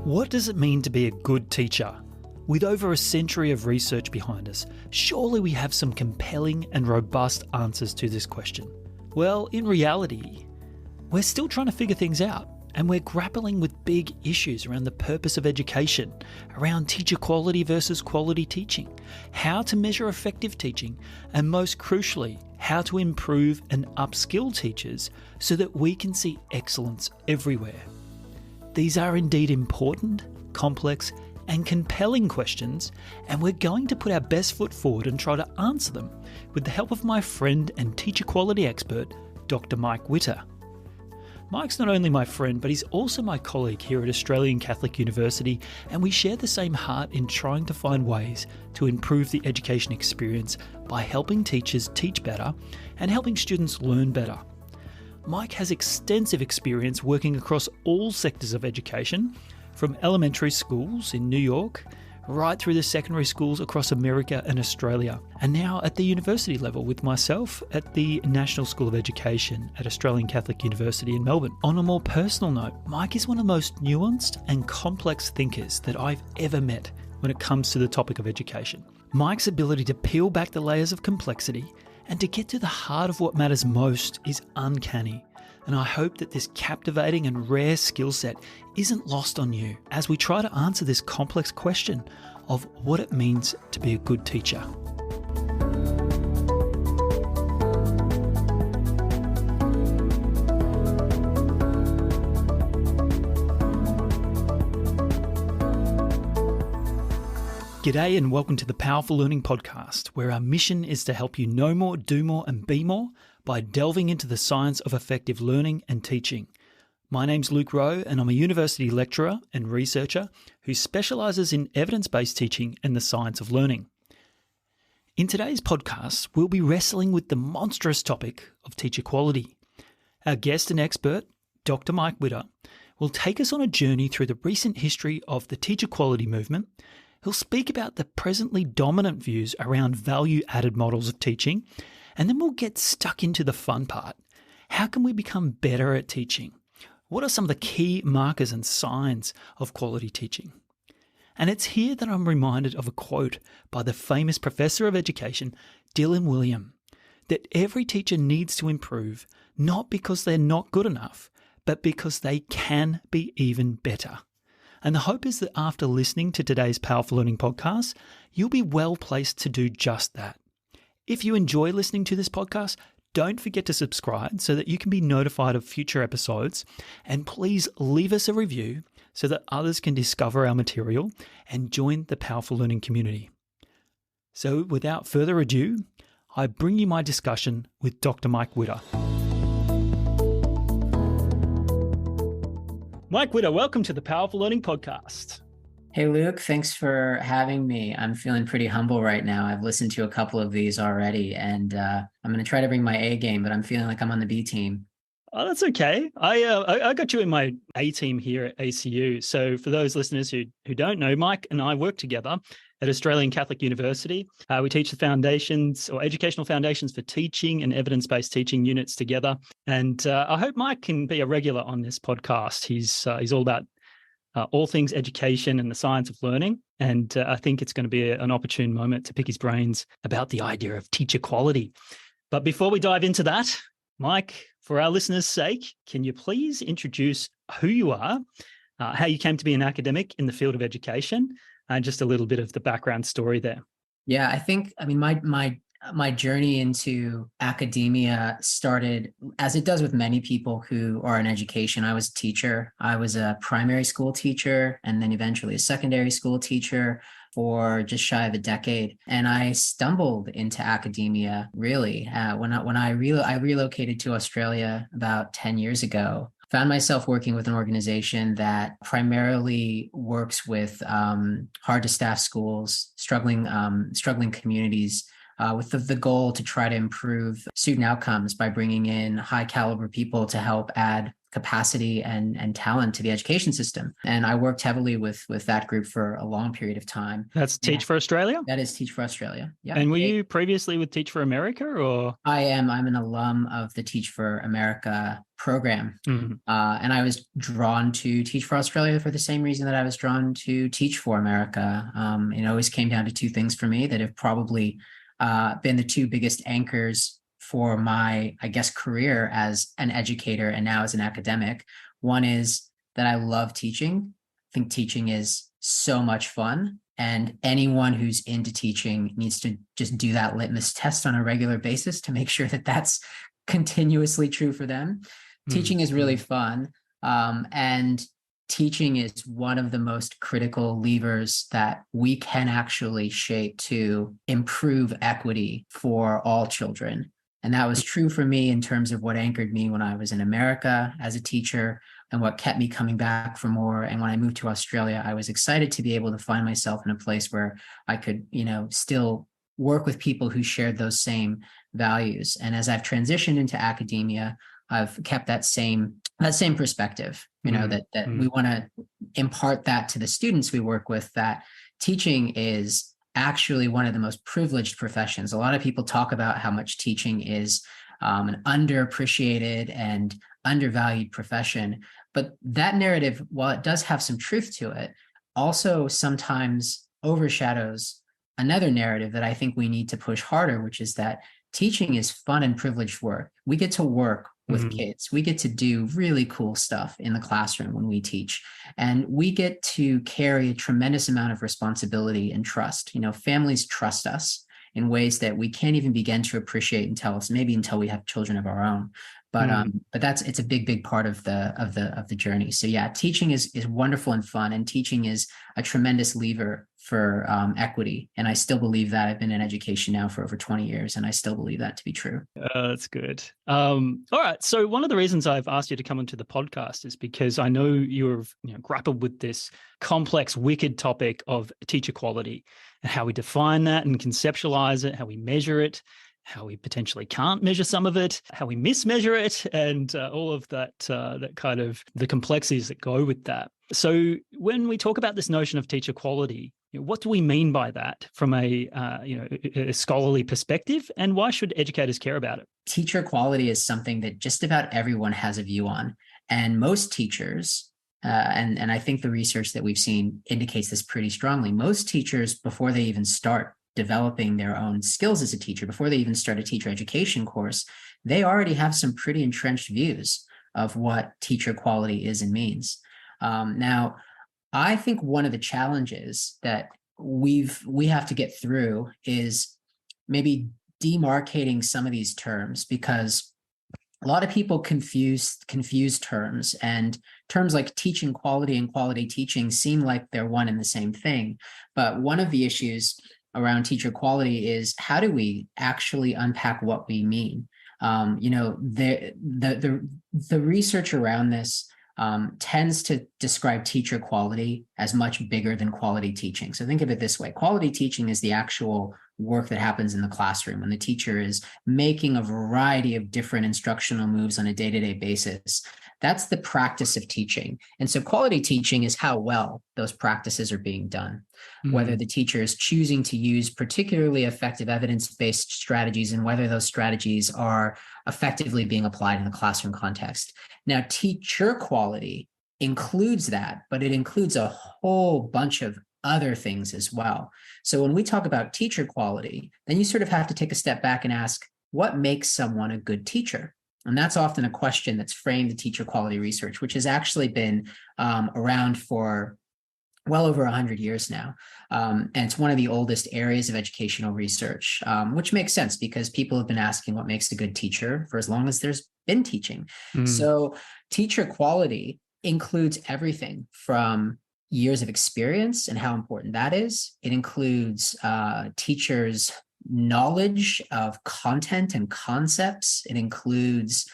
What does it mean to be a good teacher? With over a century of research behind us, surely we have some compelling and robust answers to this question. Well, in reality, we're still trying to figure things out, and we're grappling with big issues around the purpose of education, around teacher quality versus quality teaching, how to measure effective teaching, and most crucially, how to improve and upskill teachers so that we can see excellence everywhere. These are indeed important, complex, and compelling questions, and we're going to put our best foot forward and try to answer them with the help of my friend and teacher quality expert, Dr. Mike Witter. Mike's not only my friend, but he's also my colleague here at Australian Catholic University, and we share the same heart in trying to find ways to improve the education experience by helping teachers teach better and helping students learn better. Mike has extensive experience working across all sectors of education, from elementary schools in New York, right through to secondary schools across America and Australia, and now at the university level with myself at the National School of Education at Australian Catholic University in Melbourne. On a more personal note, Mike is one of the most nuanced and complex thinkers that I've ever met when it comes to the topic of education. Mike's ability to peel back the layers of complexity and to get to the heart of what matters most is uncanny. And I hope that this captivating and rare skill set isn't lost on you as we try to answer this complex question of what it means to be a good teacher. G'day and welcome to the Powerful Learning Podcast, where our mission is to help you know more, do more and be more by delving into the science of effective learning and teaching. My name's Luke Rowe and I'm a university lecturer and researcher who specialises in evidence-based teaching and the science of learning. In today's podcast, we'll be wrestling with the monstrous topic of teacher quality. Our guest and expert, Dr. Mike Witter, will take us on a journey through the recent history of the teacher quality movement. He'll speak about the presently dominant views around value-added models of teaching, and then we'll get stuck into the fun part. How can we become better at teaching? What are some of the key markers and signs of quality teaching? And it's here that I'm reminded of a quote by the famous professor of education, Dylan Wiliam, that every teacher needs to improve, not because they're not good enough, but because they can be even better. And the hope is that after listening to today's Powerful Learning Podcast, you'll be well placed to do just that. If you enjoy listening to this podcast, don't forget to subscribe so that you can be notified of future episodes. And please leave us a review so that others can discover our material and join the Powerful Learning community. So without further ado, I bring you my discussion with Dr. Mike Witter. Mike Witter, welcome to the Powerful Learning Podcast. Hey, Luke, thanks for having me. I'm feeling pretty humble right now. I've listened to a couple of these already, and I'm going to try to bring my A game, but I'm feeling like I'm on the B team. Oh, that's okay. I got you in my A team here at ACU. So for those listeners who don't know, Mike and I work together at Australian Catholic University. We teach the foundations or educational foundations for teaching and evidence-based teaching units together. And I hope Mike can be a regular on this podcast. He's all about all things education and the science of learning. And I think it's going to be an opportune moment to pick his brains about the idea of teacher quality. But before we dive into that, Mike, for our listeners' sake, can you please introduce who you are, how you came to be an academic in the field of education, and just a little bit of the background story there? Yeah, my journey into academia started, as it does with many people who are in education. I was a teacher. I was a primary school teacher and then eventually a secondary school teacher for just shy of a decade. And I stumbled into academia really when I relocated to Australia about 10 years ago. Found myself working with an organization that primarily works with hard to staff schools, struggling communities with the goal to try to improve student outcomes by bringing in high caliber people to help add capacity and talent to the education system. And I worked heavily with that group for a long period of time. That's Teach for Australia? That is Teach for Australia. Yeah. And were you previously with Teach for America, or? I'm an alum of the Teach for America program. Mm-hmm. And I was drawn to Teach for Australia for the same reason that I was drawn to Teach for America. It always came down to two things for me that have probably been the two biggest anchors for my, I guess, career as an educator and now as an academic. One is that I love teaching. I think teaching is so much fun. And anyone who's into teaching needs to just do that litmus test on a regular basis to make sure that that's continuously true for them. Teaching is really fun. And teaching is one of the most critical levers that we can actually shape to improve equity for all children. And that was true for me in terms of what anchored me when I was in America as a teacher and what kept me coming back for more. And when I moved to Australia, I was excited to be able to find myself in a place where I could, still work with people who shared those same values. And as I've transitioned into academia, I've kept that same perspective, that we want to impart that to the students we work with, that teaching is actually one of the most privileged professions. A lot of people talk about how much teaching is an underappreciated and undervalued profession. But that narrative, while it does have some truth to it, also sometimes overshadows another narrative that I think we need to push harder, which is that teaching is fun and privileged work. We get to work with kids. We get to do really cool stuff in the classroom when we teach. And we get to carry a tremendous amount of responsibility and trust. Families trust us in ways that we can't even begin to appreciate until we have children of our own. But it's a big part of the journey. So yeah, teaching is wonderful and fun, and teaching is a tremendous lever for equity. And I still believe that. I've been in education now for over 20 years, and I still believe that to be true. That's good. All right. So one of the reasons I've asked you to come onto the podcast is because I know you've grappled with this complex, wicked topic of teacher quality and how we define that and conceptualize it, how we measure it, how we potentially can't measure some of it, how we mismeasure it, and all of that kind of the complexities that go with that. So when we talk about this notion of teacher quality, what do we mean by that from a scholarly perspective, and why should educators care about it? Teacher quality is something that just about everyone has a view on, and most teachers, and I think the research that we've seen indicates this pretty strongly. Most teachers, before they even start developing their own skills as a teacher, before they even start a teacher education course, they already have some pretty entrenched views of what teacher quality is and means. Now, I think one of the challenges that we have to get through is maybe demarcating some of these terms, because a lot of people confuse terms, and terms like teaching quality and quality teaching seem like they're one and the same thing. But one of the issues around teacher quality is, how do we actually unpack what we mean? The research around this tends to describe teacher quality as much bigger than quality teaching. So think of it this way. Quality teaching is the actual work that happens in the classroom when the teacher is making a variety of different instructional moves on a day-to-day basis. That's the practice of teaching. And so quality teaching is how well those practices are being done, whether the teacher is choosing to use particularly effective evidence-based strategies, and whether those strategies are effectively being applied in the classroom context. Now, teacher quality includes that, but it includes a whole bunch of other things as well. So when we talk about teacher quality, then you sort of have to take a step back and ask, what makes someone a good teacher? And that's often a question that's framed in teacher quality research, which has actually been around for well over 100 years now. And it's one of the oldest areas of educational research, which makes sense because people have been asking what makes a good teacher for as long as there's been teaching. So teacher quality includes everything from years of experience and how important that is. It includes teachers' knowledge of content and concepts. It includes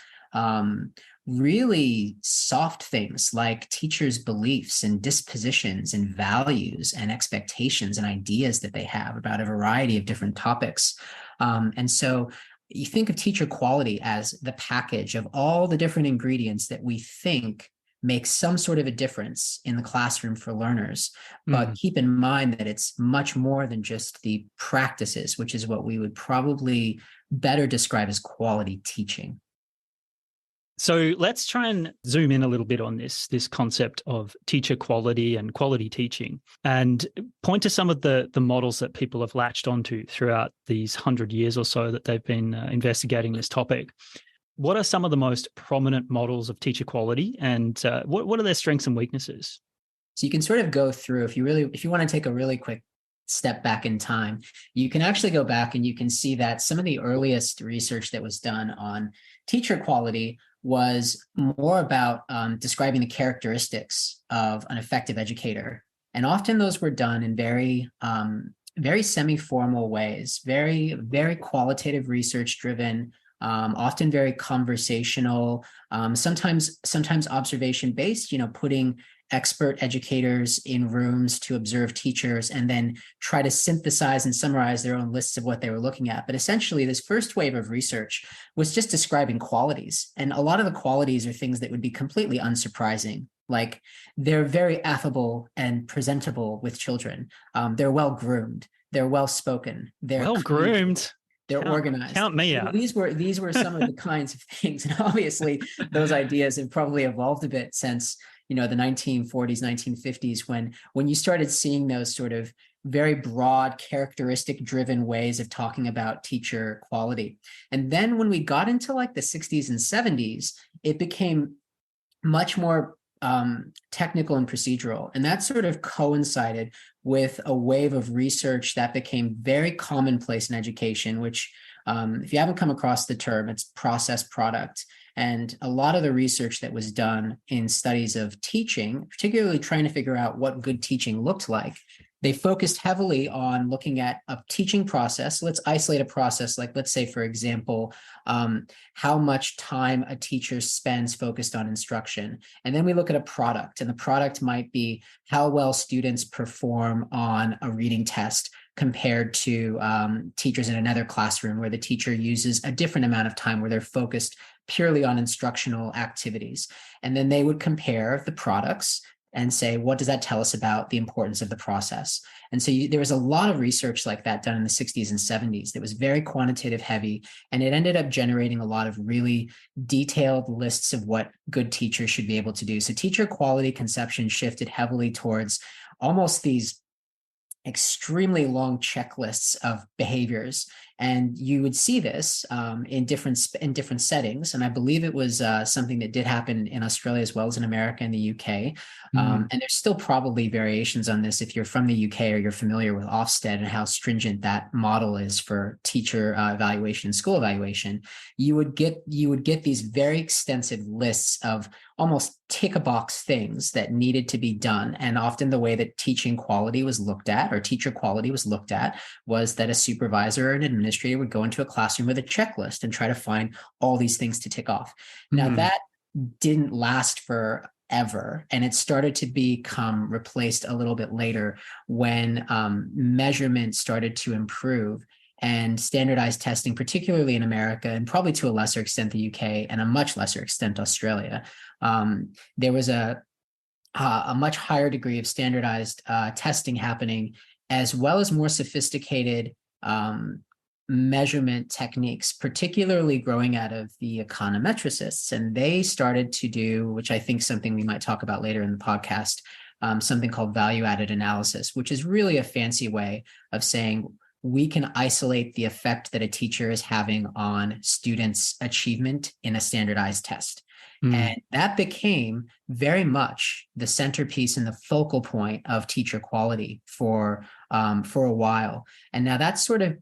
really soft things like teachers' beliefs and dispositions and values and expectations and ideas that they have about a variety of different topics. And so you think of teacher quality as the package of all the different ingredients that we think make some sort of a difference in the classroom for learners. But keep in mind that it's much more than just the practices, which is what we would probably better describe as quality teaching. So let's try and zoom in a little bit on this concept of teacher quality and quality teaching, and point to some of the models that people have latched onto throughout these 100 years or so that they've been investigating this topic. What are some of the most prominent models of teacher quality, and what are their strengths and weaknesses? So you can sort of go through, if you want to take a really quick step back in time, you can actually go back and you can see that some of the earliest research that was done on teacher quality was more about describing the characteristics of an effective educator. And often those were done in very semi-formal ways, very, very qualitative research driven, often very conversational, sometimes observation based, putting expert educators in rooms to observe teachers and then try to synthesize and summarize their own lists of what they were looking at. But essentially, this first wave of research was just describing qualities. And a lot of the qualities are things that would be completely unsurprising. Like they're very affable and presentable with children. They're well-groomed. They're well-spoken. They're well-groomed. They're organized. Count me out. These were some of the kinds of things. And obviously, those ideas have probably evolved a bit since the 1940s, 1950s, when you started seeing those sort of very broad, characteristic driven ways of talking about teacher quality. And then when we got into like the 60s and 70s, it became much more technical and procedural. And that sort of coincided with a wave of research that became very commonplace in education, which if you haven't come across the term, it's process product. And a lot of the research that was done in studies of teaching, particularly trying to figure out what good teaching looked like, they focused heavily on looking at a teaching process. Let's isolate a process, like let's say, for example, how much time a teacher spends focused on instruction. And then we look at a product, and the product might be how well students perform on a reading test compared to teachers in another classroom where the teacher uses a different amount of time, where they're focused purely on instructional activities. And then they would compare the products and say, what does that tell us about the importance of the process? And so there was a lot of research like that done in the 60s and 70s that was very quantitative heavy, and it ended up generating a lot of really detailed lists of what good teachers should be able to do. So teacher quality conception shifted heavily towards almost these extremely long checklists of behaviors. And you would see this in different settings. And I believe it was something that did happen in Australia as well as in America and the UK. And there's still probably variations on this if you're from the UK or you're familiar with Ofsted and how stringent that model is for teacher evaluation and school evaluation. You would get these very extensive lists of almost tick a box things that needed to be done. And often the way that teaching quality was looked at, or teacher quality was looked at, was that a supervisor or an administrator would go into a classroom with a checklist and try to find all these things to tick off. Now that didn't last forever, and it started to become replaced a little bit later when measurement started to improve. And standardized testing, particularly in America, and probably to a lesser extent the UK, and a much lesser extent Australia, there was a much higher degree of standardized testing happening, as well as more sophisticated measurement techniques, particularly growing out of the econometricists. And they started to do, which I think something we might talk about later in the podcast, something called value-added analysis, which is really a fancy way of saying, we can isolate the effect that a teacher is having on students' achievement in a standardized test. And that became very much the centerpiece and the focal point of teacher quality for a while. And now that's sort of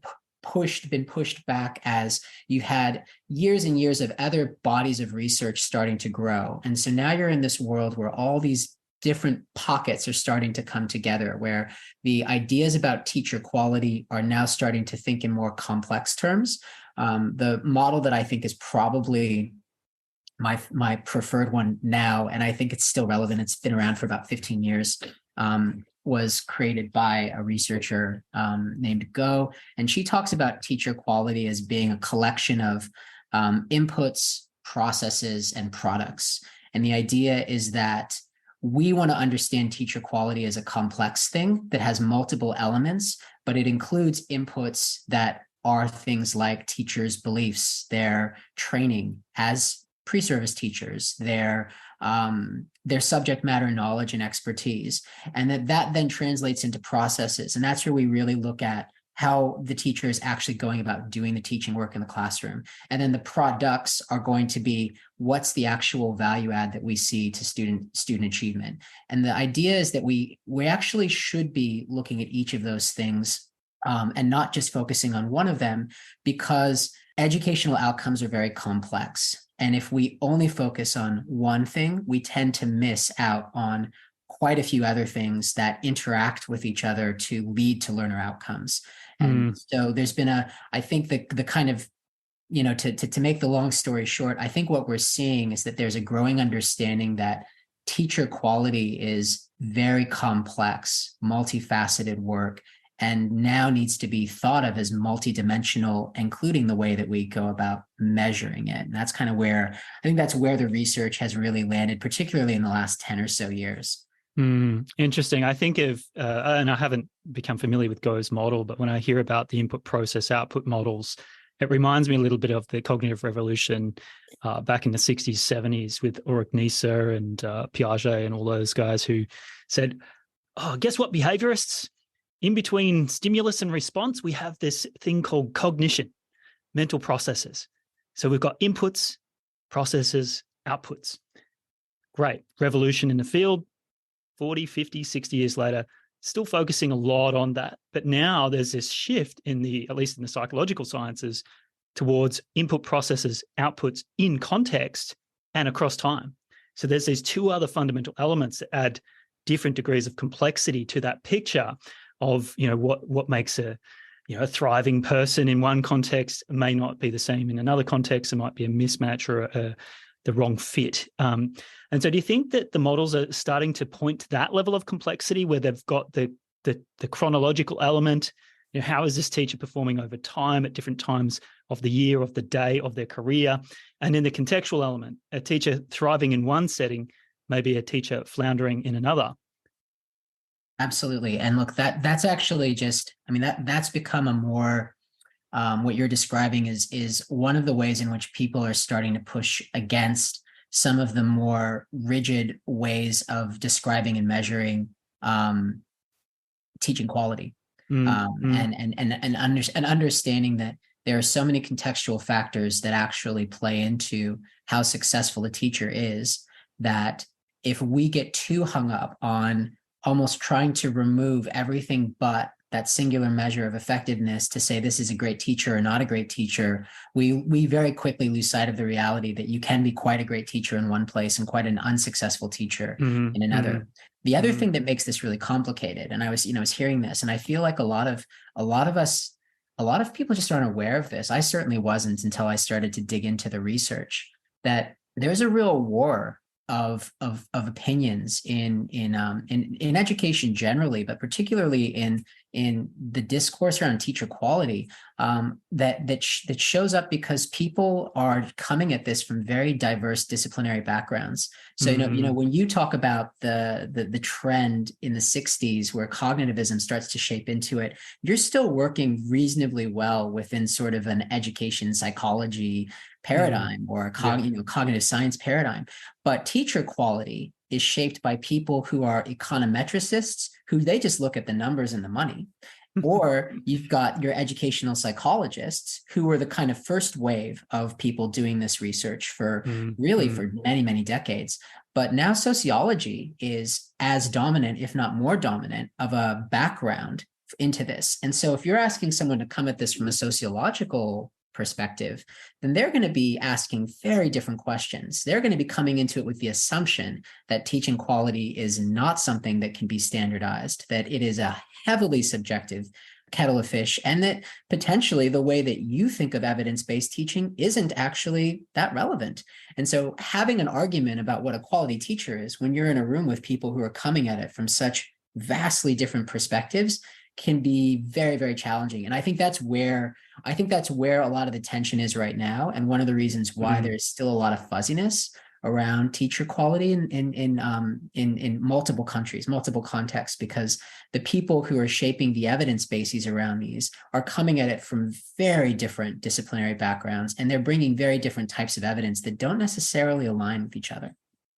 been pushed back as you had years and years of other bodies of research starting to grow. And so now you're in this world where all these different pockets are starting to come together, where the ideas about teacher quality are now starting to think in more complex terms. The model that I think is probably my preferred one now, and I think it's still relevant, it's been around for about 15 years, was created by a researcher named Go, and she talks about teacher quality as being a collection of inputs, processes, and products. And the idea is that we want to understand teacher quality as a complex thing that has multiple elements, but it includes inputs that are things like teachers' beliefs, their training as pre-service teachers, their subject matter knowledge and expertise, and that then translates into processes. And that's where we really look at how the teacher is actually going about doing the teaching work in the classroom. And then the products are going to be what's the actual value add that we see to student achievement. And the idea is that we actually should be looking at each of those things and not just focusing on one of them, because educational outcomes are very complex. And if we only focus on one thing, we tend to miss out on quite a few other things that interact with each other to lead to learner outcomes. And so there's been I think the kind of, to make the long story short, I think what we're seeing is that there's a growing understanding that teacher quality is very complex, multifaceted work, and now needs to be thought of as multidimensional, including the way that we go about measuring it. And that's kind of where the research has really landed, particularly in the last 10 or so years. Interesting. I think of, and I haven't become familiar with Go's model, but when I hear about the input process output models, it reminds me a little bit of the cognitive revolution back in the 60s, 70s with Ulrich Nieser and Piaget and all those guys who said, oh, guess what, behaviorists? In between stimulus and response, we have this thing called cognition, mental processes. So we've got inputs, processes, outputs. Great. Revolution in the field. 40, 50, 60 years later, still focusing a lot on that. But now there's this shift at least in the psychological sciences, towards input processes, outputs in context and across time. So there's these two other fundamental elements that add different degrees of complexity to that picture of, what makes a thriving person in one context may not be the same in another context. It might be a mismatch or the wrong fit. And so do you think that the models are starting to point to that level of complexity where they've got the chronological element? How is this teacher performing over time at different times of the year, of the day, of their career? And in the contextual element, a teacher thriving in one setting, maybe a teacher floundering in another. Absolutely. And look, that's actually that's become a more what you're describing is one of the ways in which people are starting to push against some of the more rigid ways of describing and measuring teaching quality, and understanding that there are so many contextual factors that actually play into how successful a teacher is, that if we get too hung up on almost trying to remove everything but that singular measure of effectiveness to say this is a great teacher or not a great teacher, we very quickly lose sight of the reality that you can be quite a great teacher in one place and quite an unsuccessful teacher in another. The other thing that makes this really complicated, and I was hearing this, and I feel like a lot of people just aren't aware of this. I certainly wasn't until I started to dig into the research, that there's a real war of opinions in education generally, but particularly in the discourse around teacher quality, that shows up because people are coming at this from very diverse disciplinary backgrounds. So when you talk about the trend in the 60s where cognitivism starts to shape into it, you're still working reasonably well within sort of an education psychology paradigm or a cognitive science paradigm. But teacher quality is shaped by people who are econometricists, who they just look at the numbers and the money. Or you've got your educational psychologists, who were the kind of first wave of people doing this research for many, many decades. But now sociology is as dominant, if not more dominant, of a background into this. And so if you're asking someone to come at this from a sociological perspective, then they're going to be asking very different questions. They're going to be coming into it with the assumption that teaching quality is not something that can be standardized, that it is a heavily subjective kettle of fish, and that potentially the way that you think of evidence-based teaching isn't actually that relevant. And so having an argument about what a quality teacher is when you're in a room with people who are coming at it from such vastly different perspectives can be very, very challenging. And I think that's where a lot of the tension is right now. And one of the reasons why there's still a lot of fuzziness around teacher quality in multiple countries, multiple contexts, because the people who are shaping the evidence bases around these are coming at it from very different disciplinary backgrounds, and they're bringing very different types of evidence that don't necessarily align with each other.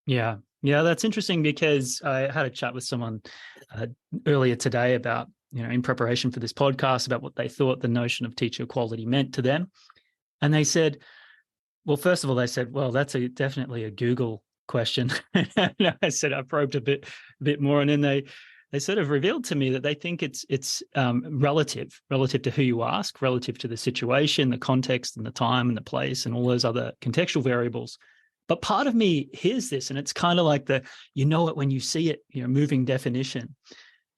Yeah. Yeah, that's interesting, because I had a chat with someone earlier today about, in preparation for this podcast, about what they thought the notion of teacher quality meant to them. And they said, well, first of all, they said, well, that's definitely a Google question. And I said, I probed a bit more. And then they sort of revealed to me that they think it's relative to who you ask, relative to the situation, the context and the time and the place and all those other contextual variables. But part of me hears this, and it's kind of like it when you see it, moving definition.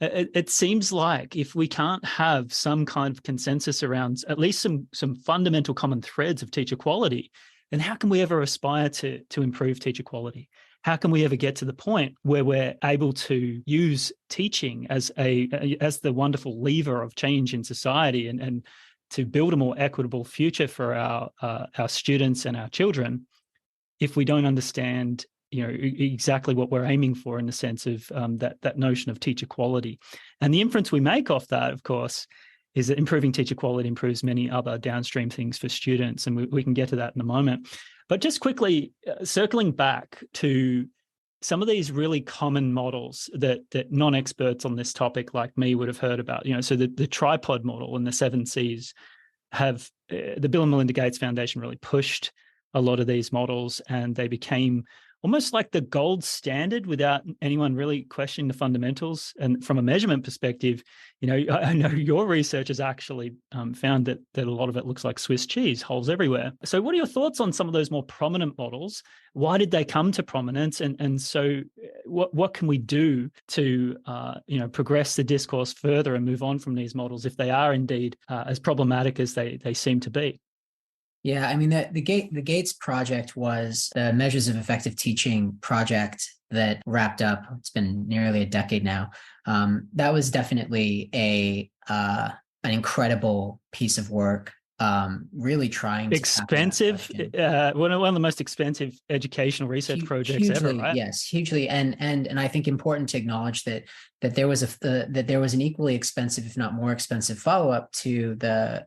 It seems like if we can't have some kind of consensus around at least some fundamental common threads of teacher quality, then how can we ever aspire to improve teacher quality? How can we ever get to the point where we're able to use teaching as the wonderful lever of change in society and to build a more equitable future for our students and our children, if we don't understand exactly what we're aiming for in the sense of that notion of teacher quality? And the inference we make off that, of course, is that improving teacher quality improves many other downstream things for students. And we can get to that in a moment. But just quickly, circling back to some of these really common models that non-experts on this topic like me would have heard about, so the tripod model and the 7 Cs have, the Bill and Melinda Gates Foundation really pushed a lot of these models, and they became almost like the gold standard without anyone really questioning the fundamentals. And from a measurement perspective, I know your research has actually found that a lot of it looks like Swiss cheese, holes everywhere. So what are your thoughts on some of those more prominent models? Why did they come to prominence? And so what can we do to progress the discourse further and move on from these models if they are indeed as problematic as they seem to be? Yeah, I mean, the Gates project was the Measures of Effective Teaching project that wrapped up. It's been nearly a decade now. That was definitely an incredible piece of work. Really trying to expensive, one of the most expensive educational research projects hugely, ever, right? Yes, hugely, and I think important to acknowledge that there was an equally expensive, if not more expensive, follow-up to the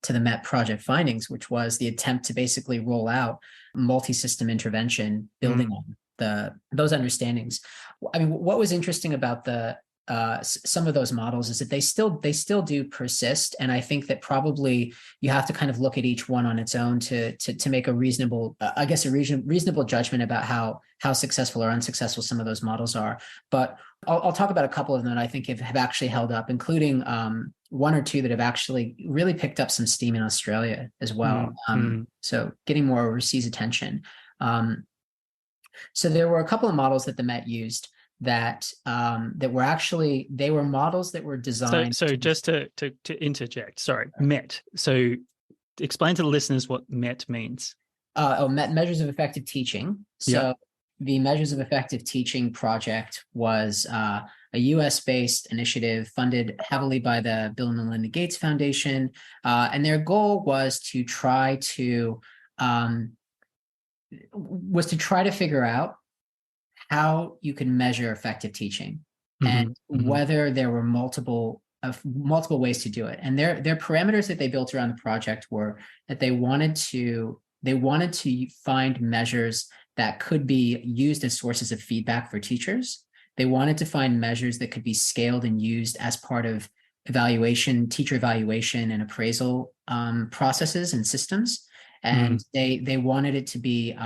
MET project findings, which was the attempt to basically roll out multi-system intervention, building on those understandings. I mean, what was interesting about some of those models is that they still do persist, and I think that probably you have to kind of look at each one on its own to make a reasonable, reasonable judgment about how successful or unsuccessful some of those models are. But I'll talk about a couple of them that I think have actually held up, including one or two that have actually really picked up some steam in Australia as well. So getting more overseas attention. So there were a couple of models that the Met used that were actually, they were models that were designed. So just to interject, sorry, MET. So explain to the listeners what MET means. MET, Measures of Effective Teaching. So the Measures of Effective Teaching project was a US-based initiative funded heavily by the Bill and Melinda Gates Foundation, and their goal was to try to figure out how you can measure effective teaching and whether there were multiple ways to do it. And their parameters that they built around the project were that they wanted to find measures that could be used as sources of feedback for teachers. They wanted to find measures that could be scaled and used as part of teacher evaluation and appraisal processes and systems. And they wanted it to be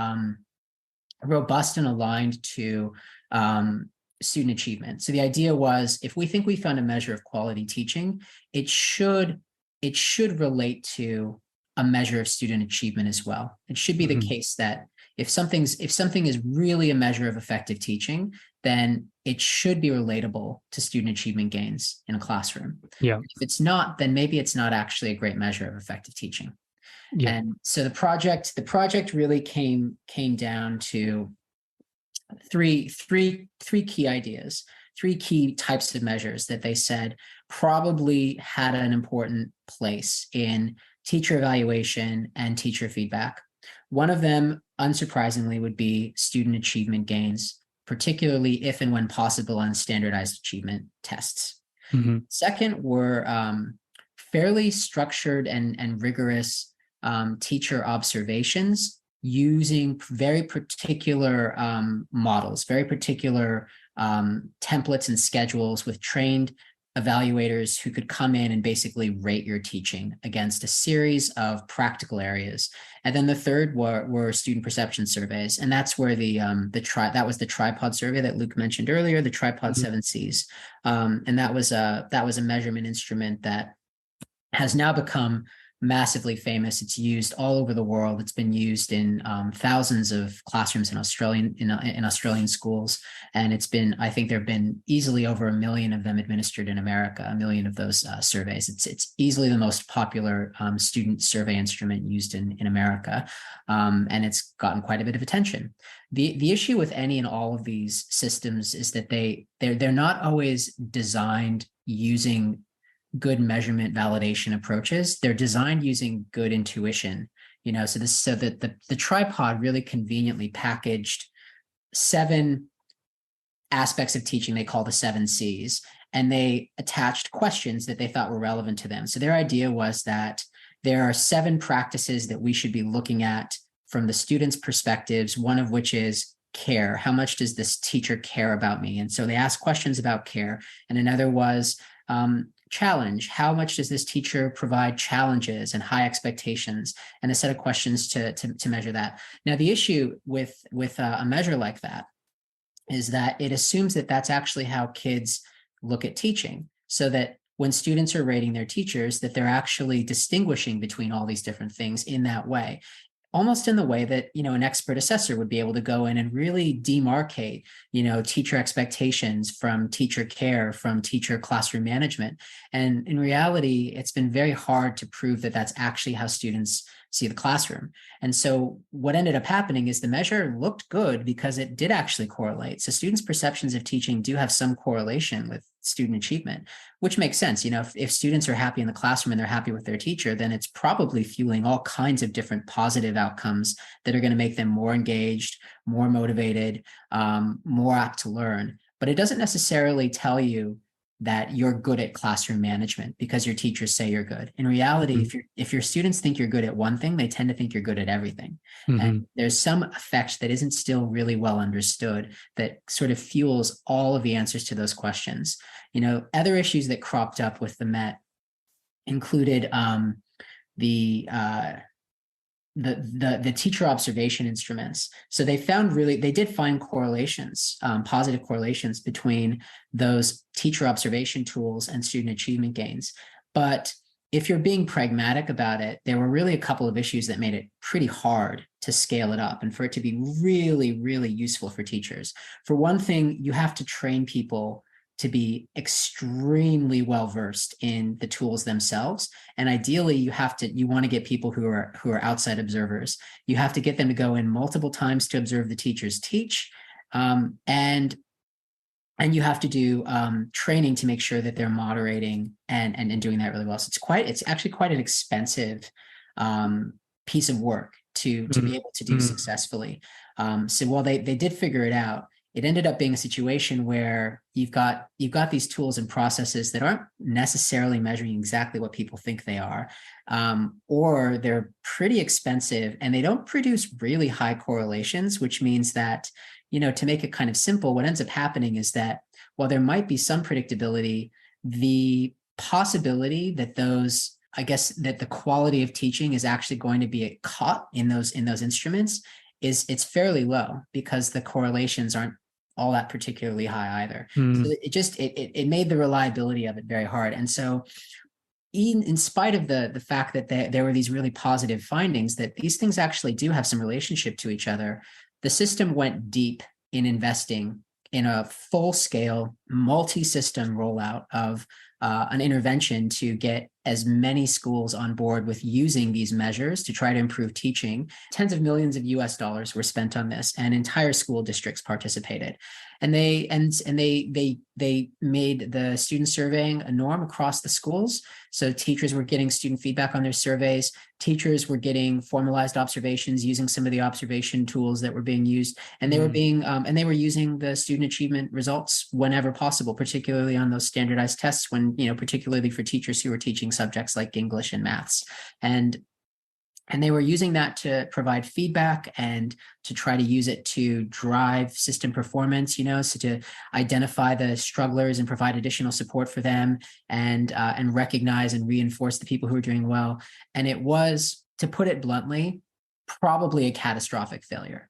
robust and aligned to student achievement. So the idea was, if we think we found a measure of quality teaching, it should relate to a measure of student achievement as well. It should be the case that if something is really a measure of effective teaching, then it should be relatable to student achievement gains in a classroom. Yeah. If it's not, then maybe it's not actually a great measure of effective teaching. Yeah. And so the project really came down to three key ideas. three key types of measures that they said probably had an important place in teacher evaluation and teacher feedback. One of them, unsurprisingly, would be student achievement gains, particularly if and when possible on standardized achievement tests. Mm-hmm. Second were fairly structured and rigorous teacher observations using very particular models, very particular templates and schedules with trained evaluators who could come in and basically rate your teaching against a series of practical areas. And then the third were student perception surveys, and that's where that was the tripod survey that Luke mentioned earlier, the tripod Mm-hmm. 7Cs, and that was a measurement instrument that has now become massively famous. It's used all over the world. It's been used in thousands of classrooms in Australian schools, and I think there have been easily over 1 million of them administered in America. 1 million of those surveys. It's easily the most popular student survey instrument used in America, and it's gotten quite a bit of attention. The issue with any and all of these systems is that they're not always designed using good measurement validation approaches. They're designed using good intuition, so that the tripod really conveniently packaged 7 aspects of teaching they call the 7 C's, and they attached questions that they thought were relevant to them. So their idea was that there are 7 practices that we should be looking at from the students' perspectives, one of which is care. How much does this teacher care about me? And so they asked questions about care. And another was challenge. How much does this teacher provide challenges and high expectations, and a set of questions to measure that. Now, the issue with a measure like that is that it assumes that that's actually how kids look at teaching, so that when students are rating their teachers, that they're actually distinguishing between all these different things in that way, almost in the way that, an expert assessor would be able to go in and really demarcate, teacher expectations from teacher care, from teacher classroom management. And in reality, it's been very hard to prove that that's actually how students see the classroom. And so what ended up happening is the measure looked good because it did actually correlate. So students' perceptions of teaching do have some correlation with student achievement, which makes sense. If students are happy in the classroom and they're happy with their teacher, then it's probably fueling all kinds of different positive outcomes that are going to make them more engaged, more motivated, more apt to learn. But it doesn't necessarily tell you that you're good at classroom management because your teachers say you're good. In reality, Mm-hmm. if your students think you're good at one thing, they tend to think you're good at everything. Mm-hmm. And there's some effect that isn't still really well understood that sort of fuels all of the answers to those questions. Other issues that cropped up with the MET included the teacher observation instruments. So they did find correlations, positive correlations between those teacher observation tools and student achievement gains. But if you're being pragmatic about it, there were really a couple of issues that made it pretty hard to scale it up and for it to be really, really useful for teachers. For one thing, you have to train people to be extremely well versed in the tools themselves, and ideally, you want to get people who are outside observers. You have to get them to go in multiple times to observe the teachers teach, and you have to do training to make sure that they're moderating and doing that really well. So it's actually quite an expensive piece of work to be able to do successfully. So while they did figure it out, it ended up being a situation where you've got these tools and processes that aren't necessarily measuring exactly what people think they are, or they're pretty expensive and they don't produce really high correlations, which means that, to make it kind of simple, what ends up happening is that while there might be some predictability, the possibility that the quality of teaching is actually going to be caught in those instruments it's fairly low because the correlations aren't all that particularly high either. So it made the reliability of it very hard. And so in spite of the fact that there were these really positive findings that these things actually do have some relationship to each other, the system went deep in investing in a full-scale multi-system rollout of an intervention to get as many schools on board with using these measures to try to improve teaching. Tens of millions of US dollars were spent on this, and entire school districts participated. And they made the student surveying a norm across the schools. So teachers were getting student feedback on their surveys. Teachers were getting formalized observations using some of the observation tools that were being used, and they were using the student achievement results whenever possible, particularly on those standardized tests, when, particularly for teachers who were teaching subjects like English and maths. And they were using that to provide feedback and to try to use it to drive system performance, so to identify the strugglers and provide additional support for them, and recognize and reinforce the people who are doing well. And it was, to put it bluntly, probably a catastrophic failure.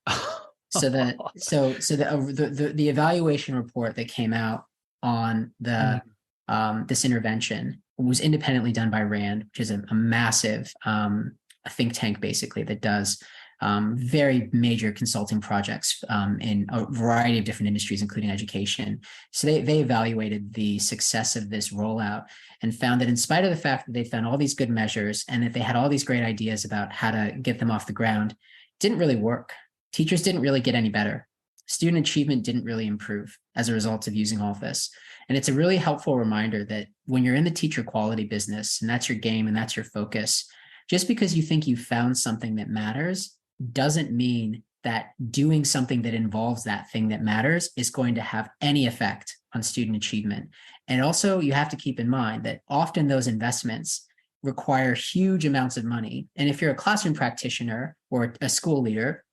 So the evaluation report that came out on this intervention was independently done by RAND, which is a massive a think tank, basically, that does very major consulting projects in a variety of different industries, including education. So they evaluated the success of this rollout and found that, in spite of the fact that they found all these good measures and that they had all these great ideas about how to get them off the ground, it didn't really work. Teachers didn't really get any better. Student achievement didn't really improve as a result of using all of this. And it's a really helpful reminder that when you're in the teacher quality business, and that's your game and that's your focus, just because you think you found something that matters doesn't mean that doing something that involves that thing that matters is going to have any effect on student achievement. And also, you have to keep in mind that often those investments require huge amounts of money. And if you're a classroom practitioner or a school leader,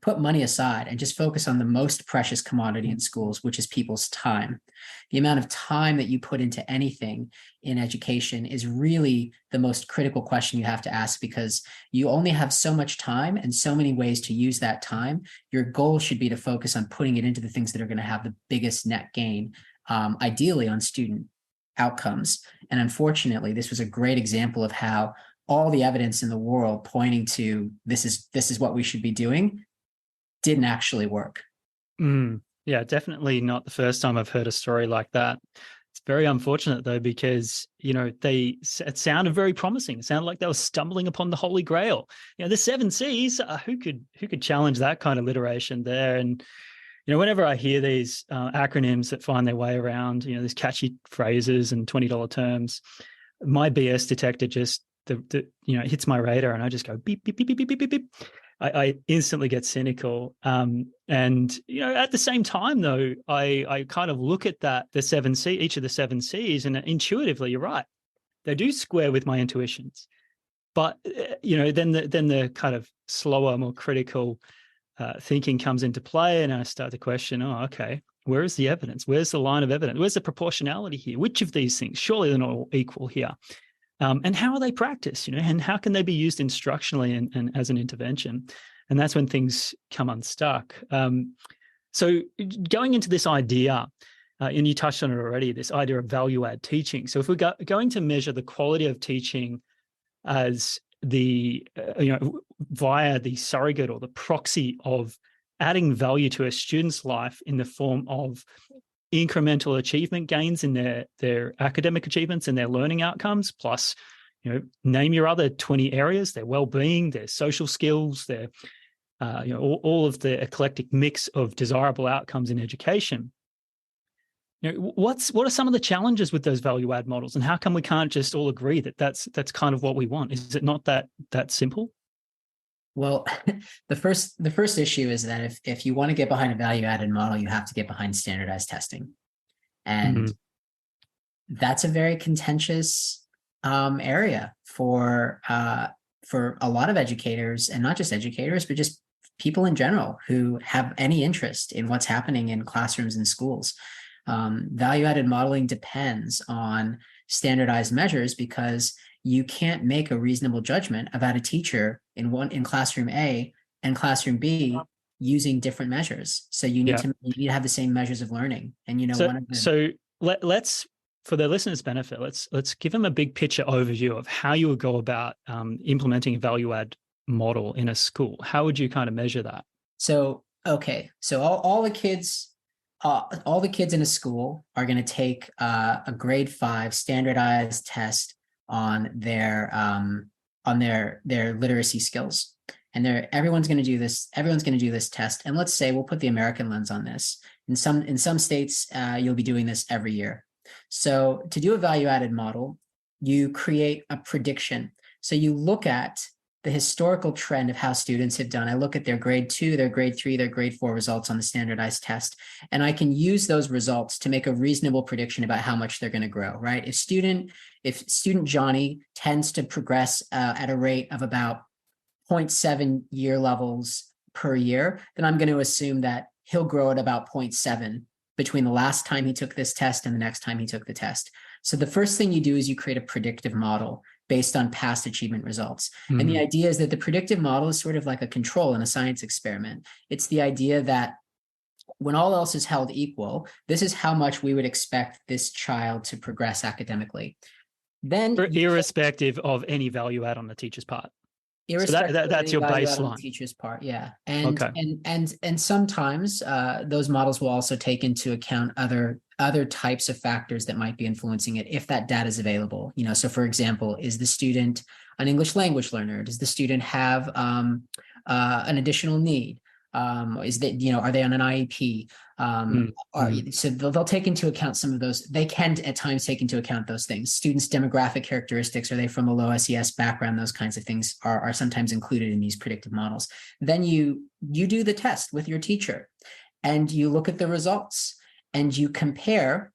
put money aside and just focus on the most precious commodity in schools, which is people's time. The amount of time that you put into anything in education is really the most critical question you have to ask, because you only have so much time and so many ways to use that time. Your goal should be to focus on putting it into the things that are going to have the biggest net gain, ideally on student outcomes. And unfortunately, this was a great example of how all the evidence in the world pointing to this is what we should be doing didn't actually work. Yeah, definitely not the first time I've heard a story like that. It's very unfortunate, though, because, it sounded very promising. It sounded like they were stumbling upon the Holy Grail. The 7 C's, who could challenge that kind of alliteration there? And, whenever I hear these acronyms that find their way around, these catchy phrases and $20 terms, my BS detector just, hits my radar, and I just go beep, beep, beep, beep, beep, beep, beep. I instantly get cynical. And, at the same time, though, I kind of look at each of the 7 C's, and intuitively, you're right. They do square with my intuitions. But, then the kind of slower, more critical thinking comes into play, and I start to question, okay, where is the evidence? Where's the line of evidence? Where's the proportionality here? Which of these things? Surely they're not all equal here. And how are they practiced, and how can they be used instructionally and as an intervention? And that's when things come unstuck. So going into this idea, and you touched on it already, this idea of value-add teaching. So if we're going to measure the quality of teaching as via the surrogate or the proxy of adding value to a student's life in the form of incremental achievement gains in their academic achievements and their learning outcomes, plus, name your other 20 areas, their well-being, their social skills, their, all of the eclectic mix of desirable outcomes in education. What are some of the challenges with those value-add models, and how come we can't just all agree that that's kind of what we want? Is it not that simple? Well, the first issue is that if you want to get behind a value-added model, you have to get behind standardized testing. And that's a very contentious area for a lot of educators, and not just educators, but just people in general who have any interest in what's happening in classrooms and schools. Value-added modeling depends on standardized measures, because you can't make a reasonable judgment about a teacher in classroom A and classroom B using different measures. So you need to have the same measures of learning. And let's, for the listeners' benefit, let's give them a big picture overview of how you would go about implementing a value-add model in a school. How would you kind of measure that? So all the kids in a school are going to take a grade 5 standardized test on their literacy skills. And everyone's going to do this. Everyone's going to do this test. And let's say we'll put the American lens on this. In some states, you'll be doing this every year. So to do a value-added model, you create a prediction. So you look at the historical trend of how students have done. I look at their grade 2, their grade 3, their grade 4 results on the standardized test, and I can use those results to make a reasonable prediction about how much they're going to grow, right? If student Johnny tends to progress at a rate of about 0.7 year levels per year, then I'm going to assume that he'll grow at about 0.7 between the last time he took this test and the next time he took the test. So the first thing you do is you create a predictive model based on past achievement results. Mm-hmm. And the idea is that the predictive model is sort of like a control in a science experiment. It's the idea that when all else is held equal, this is how much we would expect this child to progress academically. Then, irrespective of any value add on the teacher's part. Irrespective so that's your baseline. On the teacher's part, yeah. And and sometimes those models will also take into account other types of factors that might be influencing it if that data is available. So for example, is the student an English language learner? Does the student have an additional need? Is that, are they on an IEP? So they'll take into account some of those. They can at times take into account those things. Students' demographic characteristics, are they from a low SES background? Those kinds of things are sometimes included in these predictive models. Then you do the test with your teacher and you look at the results and you compare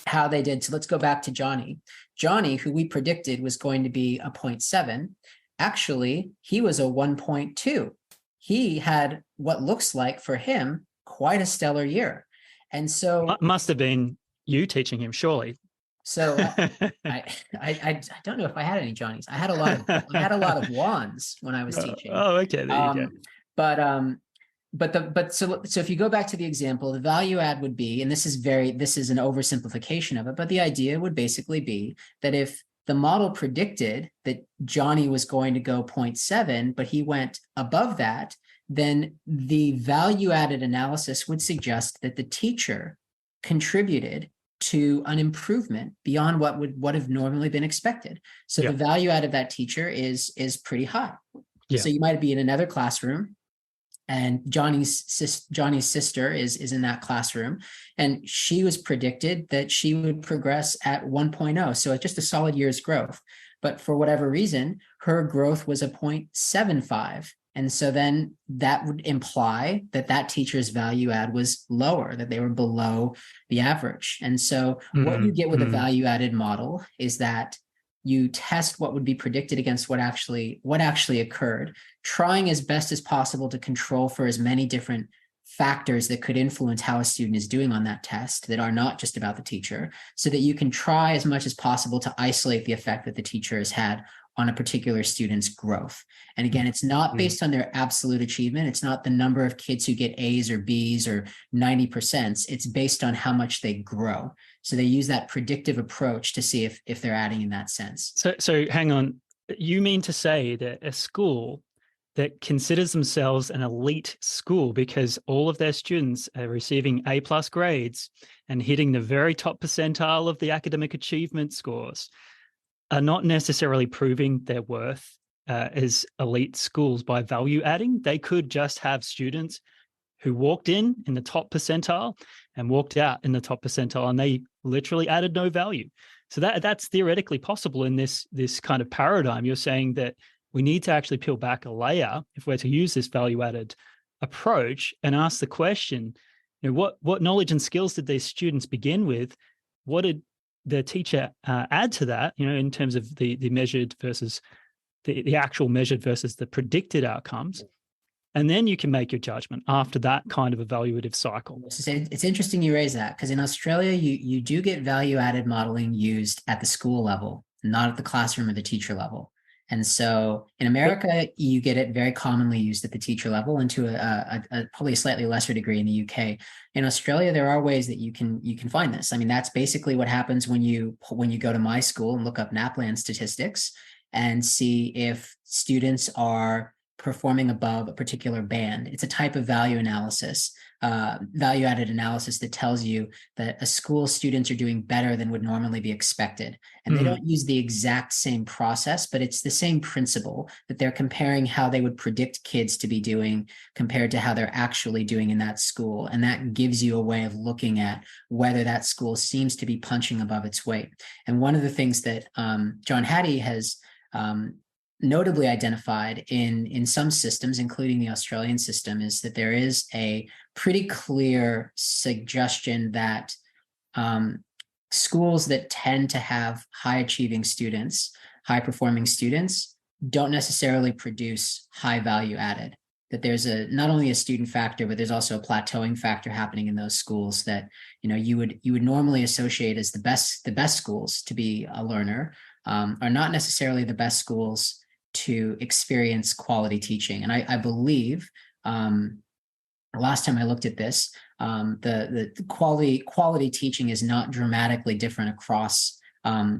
how they did. So let's go back to Johnny. Johnny, who we predicted was going to be a 0.7, actually, he was a 1.2. He had what looks like for him quite a stellar year. And so must have been you teaching him, surely. So I don't know if I had any Johnnies. I had a lot of wands when I was teaching. Oh, okay. There you go. So if you go back to the example, the value add would be, and this is an oversimplification of it, but the idea would basically be that if the model predicted that Johnny was going to go 0.7, but he went above that, then the value-added analysis would suggest that the teacher contributed to an improvement beyond what would have normally been expected. So the value add of that teacher is pretty high. Yeah. So you might be in another classroom, and Johnny's sister is in that classroom, and she was predicted that she would progress at 1.0. So just a solid year's growth. But for whatever reason, her growth was a 0.75. And so then that would imply that teacher's value add was lower, that they were below the average. And so what you get with a value added model is that you test what would be predicted against what actually occurred, trying as best as possible to control for as many different factors that could influence how a student is doing on that test that are not just about the teacher, so that you can try as much as possible to isolate the effect that the teacher has had on a particular student's growth. And again, it's not based on their absolute achievement. It's not the number of kids who get A's or B's or 90%. It's based on how much they grow. So they use that predictive approach to see if they're adding in that sense. So hang on. You mean to say that a school that considers themselves an elite school because all of their students are receiving A+ grades and hitting the very top percentile of the academic achievement scores are not necessarily proving their worth as elite schools by value adding? They could just have students who walked in the top percentile and walked out in the top percentile, and they literally added no value. So that's theoretically possible in this kind of paradigm. You're saying that we need to actually peel back a layer if we're to use this value-added approach and ask the question, what knowledge and skills did these students begin with? What did the teacher add to that, in terms of the measured versus the actual measured versus the predicted outcomes? And then you can make your judgment after that kind of evaluative cycle. It's interesting you raise that, because in Australia, you do get value-added modeling used at the school level, not at the classroom or the teacher level. And so in America, you get it very commonly used at the teacher level, and to probably a slightly lesser degree in the UK. In Australia, there are ways that you can find this. I mean, that's basically what happens when you go to my school and look up NAPLAN statistics and see if students are performing above a particular band. It's a type of value analysis, value added analysis that tells you that a school's students are doing better than would normally be expected. And they don't use the exact same process, but it's the same principle, that they're comparing how they would predict kids to be doing compared to how they're actually doing in that school. And that gives you a way of looking at whether that school seems to be punching above its weight. And one of the things that John Hattie has notably identified in some systems, including the Australian system, is that there is a pretty clear suggestion that schools that tend to have high achieving students, high performing students, don't necessarily produce high value added. That there's not only a student factor, but there's also a plateauing factor happening in those schools that you would normally associate as the best schools to be a learner, are not necessarily the best schools to experience quality teaching. And I believe last time I looked at this, the quality teaching is not dramatically different across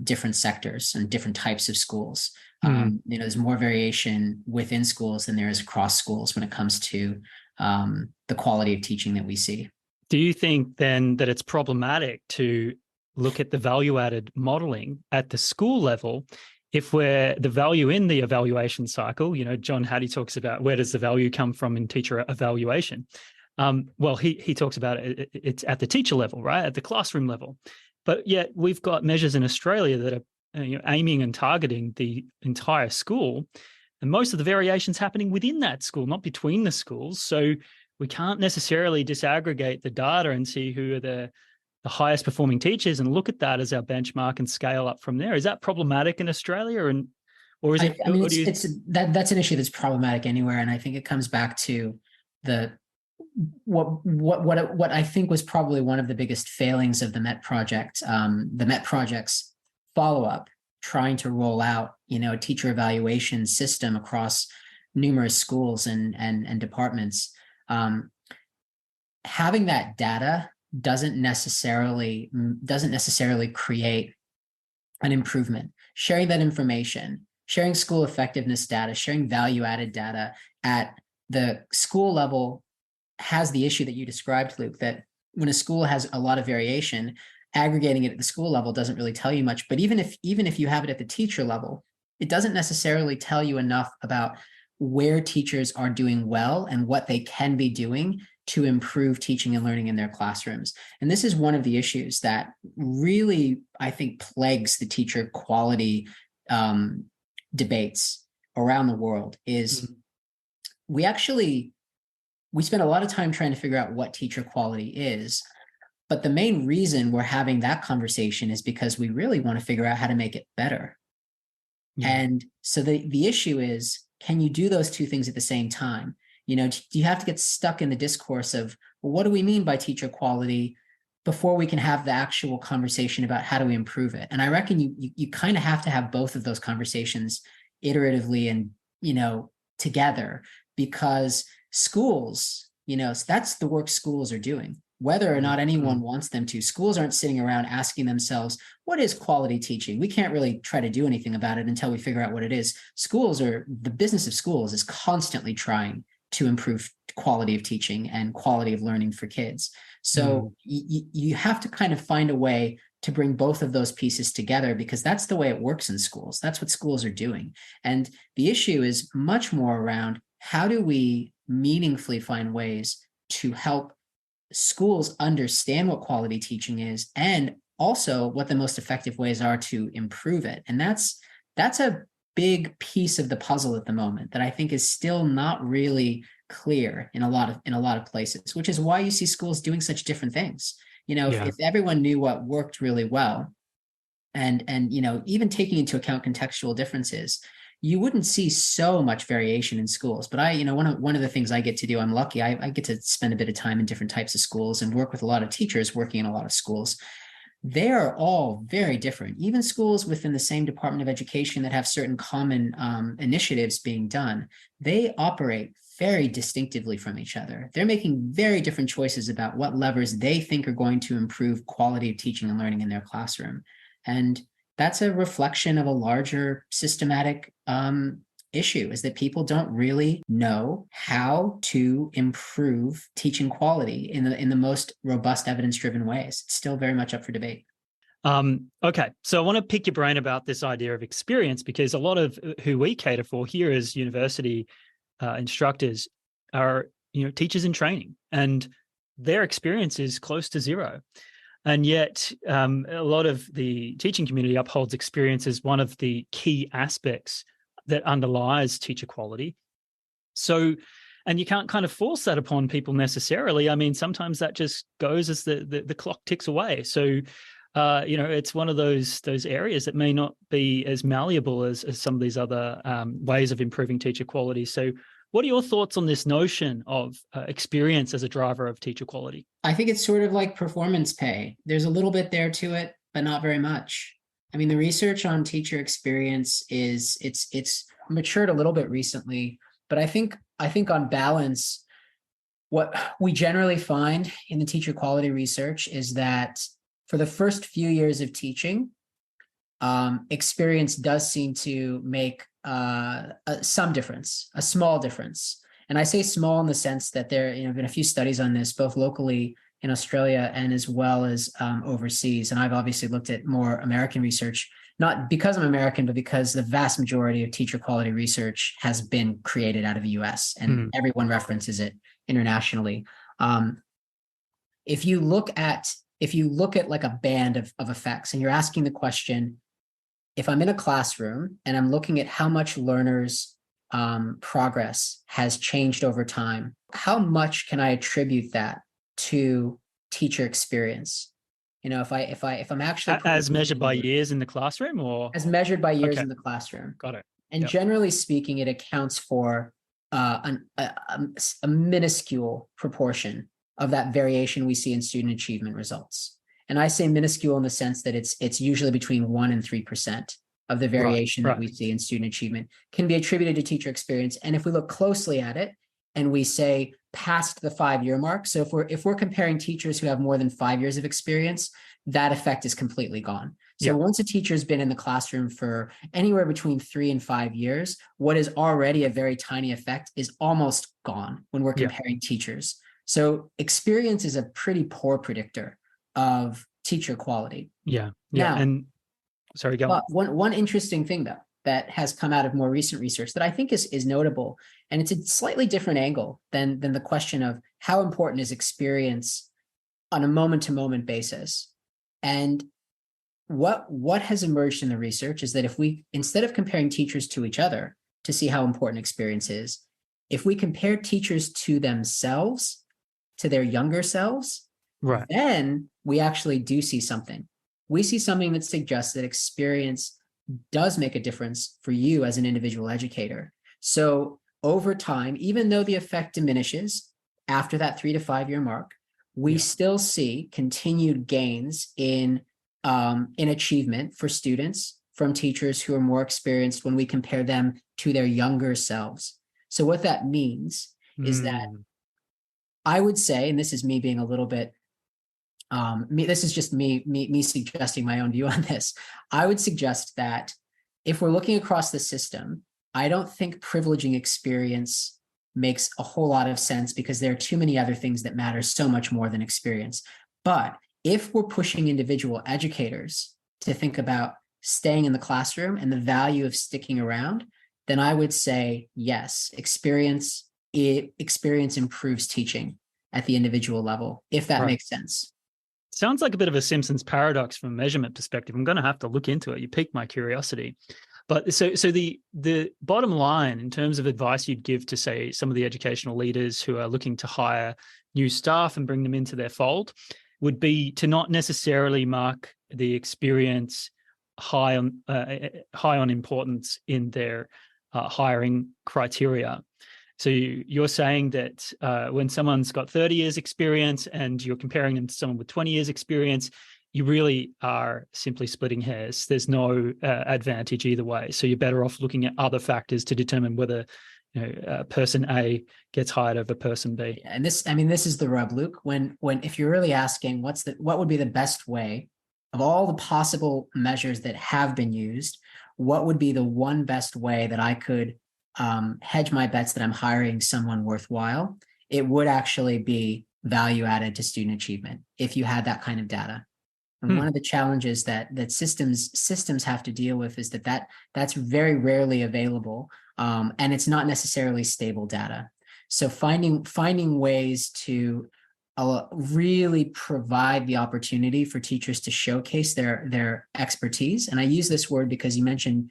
different sectors and different types of schools. There's more variation within schools than there is across schools when it comes to the quality of teaching that we see. Do you think then that it's problematic to look at the value-added modeling at the school level if we're the value in the evaluation cycle? John Hattie talks about where does the value come from in teacher evaluation. Well, he talks about it's at the teacher level, right? At the classroom level. But yet we've got measures in Australia that are aiming and targeting the entire school. And most of the variation's happening within that school, not between the schools. So we can't necessarily disaggregate the data and see who are the highest performing teachers and look at that as our benchmark and scale up from there. Is that problematic in Australia, or is it? I mean, that's an issue that's problematic anywhere, and I think it comes back to what I think was probably one of the biggest failings of the MET project, the MET project's follow-up, trying to roll out a teacher evaluation system across numerous schools and departments. Having that data doesn't necessarily create an improvement. Sharing that information, sharing school effectiveness data, sharing value-added data at the school level has the issue that you described, Luke, that when a school has a lot of variation, aggregating it at the school level doesn't really tell you much. But even if you have it at the teacher level, it doesn't necessarily tell you enough about where teachers are doing well and what they can be doing to improve teaching and learning in their classrooms. And this is one of the issues that really, I think, plagues the teacher quality debates around the world. Is we spend a lot of time trying to figure out what teacher quality is. But the main reason we're having that conversation is because we really want to figure out how to make it better. Yeah. And so the issue is, can you do those two things at the same time? Do you have to get stuck in the discourse of, well, what do we mean by teacher quality before we can have the actual conversation about how do we improve it? And I reckon you kind of have to have both of those conversations iteratively and, together, because schools, that's the work schools are doing. Whether or not anyone wants them to, schools aren't sitting around asking themselves, what is quality teaching? We can't really try to do anything about it until we figure out what it is. The business of schools is constantly trying to improve quality of teaching and quality of learning for kids. So you have to kind of find a way to bring both of those pieces together, because that's the way it works in schools. That's what schools are doing. And the issue is much more around, how do we meaningfully find ways to help schools understand what quality teaching is, and also what the most effective ways are to improve it. And that's a big piece of the puzzle at the moment that I think is still not really clear in a lot of places, which is why you see schools doing such different things. If everyone knew what worked really well, and even taking into account contextual differences, you wouldn't see so much variation in schools. But one of the things I get to do, I'm lucky, I get to spend a bit of time in different types of schools and work with a lot of teachers working in a lot of schools. They are all very different. Even schools within the same Department of Education that have certain common initiatives being done, they operate very distinctively from each other. They're making very different choices about what levers they think are going to improve quality of teaching and learning in their classroom. And that's a reflection of a larger systematic issue, is that people don't really know how to improve teaching quality in the most robust, evidence-driven ways. It's still very much up for debate. Okay, so I want to pick your brain about this idea of experience, because a lot of who we cater for here as university instructors are, teachers in training, and their experience is close to zero. And yet a lot of the teaching community upholds experience as one of the key aspects that underlies teacher quality. So, and you can't kind of force that upon people necessarily. I mean, sometimes that just goes as the clock ticks away. So, it's one of those areas that may not be as malleable as some of these other ways of improving teacher quality. So what are your thoughts on this notion of experience as a driver of teacher quality? I think it's sort of like performance pay. There's a little bit there to it, but not very much. I mean, the research on teacher experience it's matured a little bit recently, but I think on balance, what we generally find in the teacher quality research is that for the first few years of teaching, experience does seem to make some difference, a small difference. And I say small in the sense that there have been a few studies on this, both locally in Australia and as well as overseas. And I've obviously looked at more American research, not because I'm American, but because the vast majority of teacher quality research has been created out of the US, and everyone references it internationally. If you look at like a band of effects, and you're asking the question, if I'm in a classroom and I'm looking at how much learners' progress has changed over time, how much can I attribute that to teacher experience? If I'm actually as measured by years in the classroom, or as measured by years in the classroom. Got it. And generally speaking, it accounts for a minuscule proportion of that variation we see in student achievement results. And I say minuscule in the sense that it's usually between 1% and 3% of the variation that we see in student achievement can be attributed to teacher experience. And if we look closely at it and we say past the 5-year mark, so if we're comparing teachers who have more than 5 years of experience, that effect is completely gone. So once a teacher's been in the classroom for anywhere between 3 and 5 years, what is already a very tiny effect is almost gone when we're comparing teachers. So experience is a pretty poor predictor of teacher quality. Now, and sorry, go on. One interesting thing though that has come out of more recent research that I think is notable, and it's a slightly different angle than the question of how important is experience on a moment-to-moment basis. And what has emerged in the research is that if we, instead of comparing teachers to each other to see how important experience is, if we compare teachers to themselves, to their younger selves, then we actually do see something. We see something that suggests that experience does make a difference for you as an individual educator. So over time, even though the effect diminishes after that 3 to 5 year mark, we still see continued gains in achievement for students from teachers who are more experienced when we compare them to their younger selves. So what that means is that I would say, and this is me being a little bit, this is just me suggesting my own view on this. I would suggest that if we're looking across the system, I don't think privileging experience makes a whole lot of sense, because there are too many other things that matter so much more than experience. But if we're pushing individual educators to think about staying in the classroom and the value of sticking around, then I would say, yes, experience improves teaching at the individual level, if that makes sense. Sounds like a bit of a Simpsons paradox from a measurement perspective. I'm going to have to look into it. You piqued my curiosity. But so the bottom line in terms of advice you'd give to, say, some of the educational leaders who are looking to hire new staff and bring them into their fold would be to not necessarily mark the experience high on importance in their hiring criteria. So you're saying that when someone's got 30 years experience and you're comparing them to someone with 20 years experience, you really are simply splitting hairs. There's no advantage either way. So you're better off looking at other factors to determine whether person A gets hired over person B. And this is the rub, Luke. When if you're really asking what would be the best way of all the possible measures that have been used, what would be the one best way that I could hedge my bets that I'm hiring someone worthwhile, it would actually be value added to student achievement if you had that kind of data. And one of the challenges that systems have to deal with is that's very rarely available, and it's not necessarily stable data. So finding ways to really provide the opportunity for teachers to showcase their expertise. And I use this word because you mentioned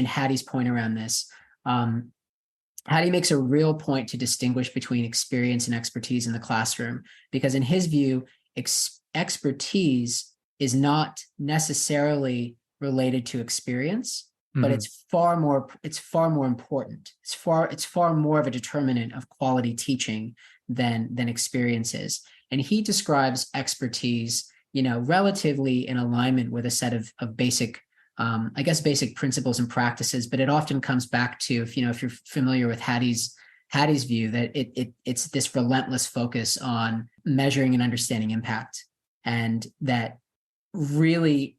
Hattie's point around this. Hattie makes a real point to distinguish between experience and expertise in the classroom, because in his view, expertise is not necessarily related to experience, but it's far more important. It's far more of a determinant of quality teaching than experience is. And he describes expertise, relatively in alignment with a set of basic, basic principles and practices. But it often comes back to, if you're familiar with Hattie's view, that it's this relentless focus on measuring and understanding impact, and that really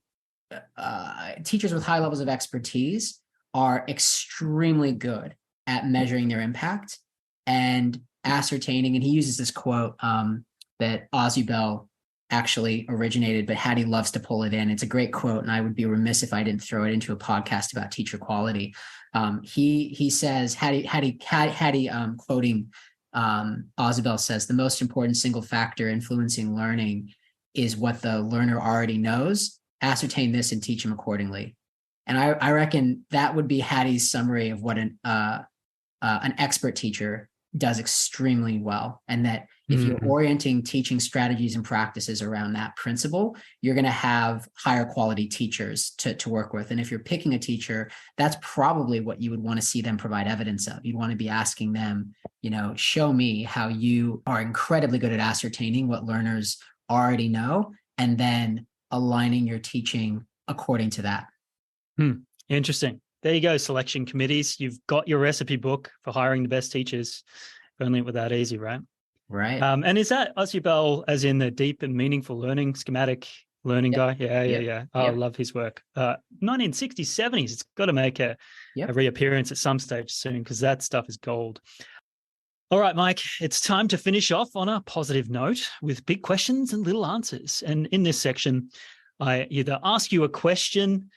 teachers with high levels of expertise are extremely good at measuring their impact and ascertaining. And he uses this quote that Ozzy Bell actually originated, but Hattie loves to pull it in. It's a great quote, and I would be remiss if I didn't throw it into a podcast about teacher quality. He says, Hattie quoting Ozzy Bell says, the most important single factor influencing learning is what the learner already knows. Ascertain this and teach them accordingly. And I reckon that would be Hattie's summary of what an expert teacher does extremely well. And that if you're orienting teaching strategies and practices around that principle, you're going to have higher quality teachers to work with. And if you're picking a teacher, that's probably what you would want to see them provide evidence of. You'd want to be asking them, show me how you are incredibly good at ascertaining what learners already know, and then aligning your teaching according to that. Interesting. There you go, selection committees. You've got your recipe book for hiring the best teachers. If only it were that easy, right? Right. And is that Ozzy Bell as in the deep and meaningful learning, schematic learning guy? Yeah. Oh, I love his work. 1960s, 70s. It's got to make a reappearance at some stage soon, because that stuff is gold. All right, Mike, it's time to finish off on a positive note with big questions and little answers. And in this section, I either ask you a question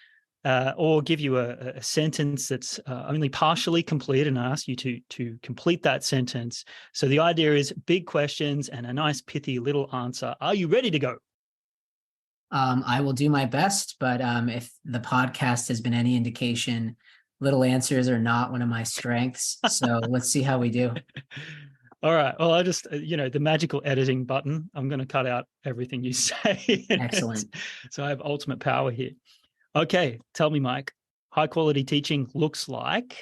or give you a sentence that's only partially complete, and I ask you to complete that sentence. So the idea is big questions and a nice pithy little answer. Are you ready to go? I will do my best, but if the podcast has been any indication, little answers are not one of my strengths. So let's see how we do. All right. Well, I just, the magical editing button, I'm going to cut out everything you say. Excellent. So I have ultimate power here. Okay. Tell me, Mike, high quality teaching looks like?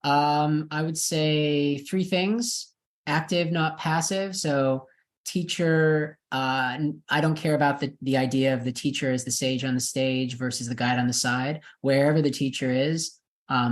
I would say three things: active, not passive. So teacher, I don't care about the idea of the teacher as the sage on the stage versus the guide on the side. Wherever the teacher is,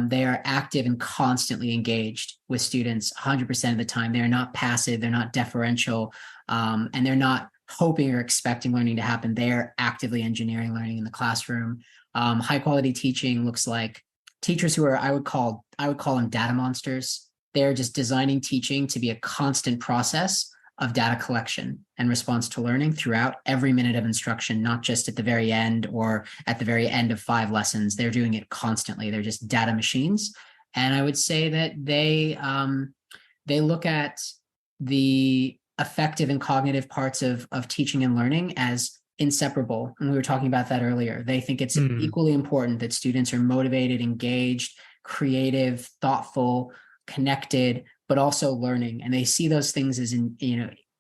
they are active and constantly engaged with students 100% of the time. They're not passive, they're not deferential, and they're not hoping or expecting learning to happen. They're actively engineering learning in the classroom. High quality teaching looks like teachers who are, I would call them data monsters. They're just designing teaching to be a constant process of data collection and response to learning throughout every minute of instruction, not just at the very end or at the very end of 5 lessons. They're doing it constantly. They're just data machines. And I would say that they look at the affective and cognitive parts of teaching and learning as inseparable. And we were talking about that earlier. They think it's equally important that students are motivated, engaged, creative, thoughtful, connected, but also learning. And they see those things as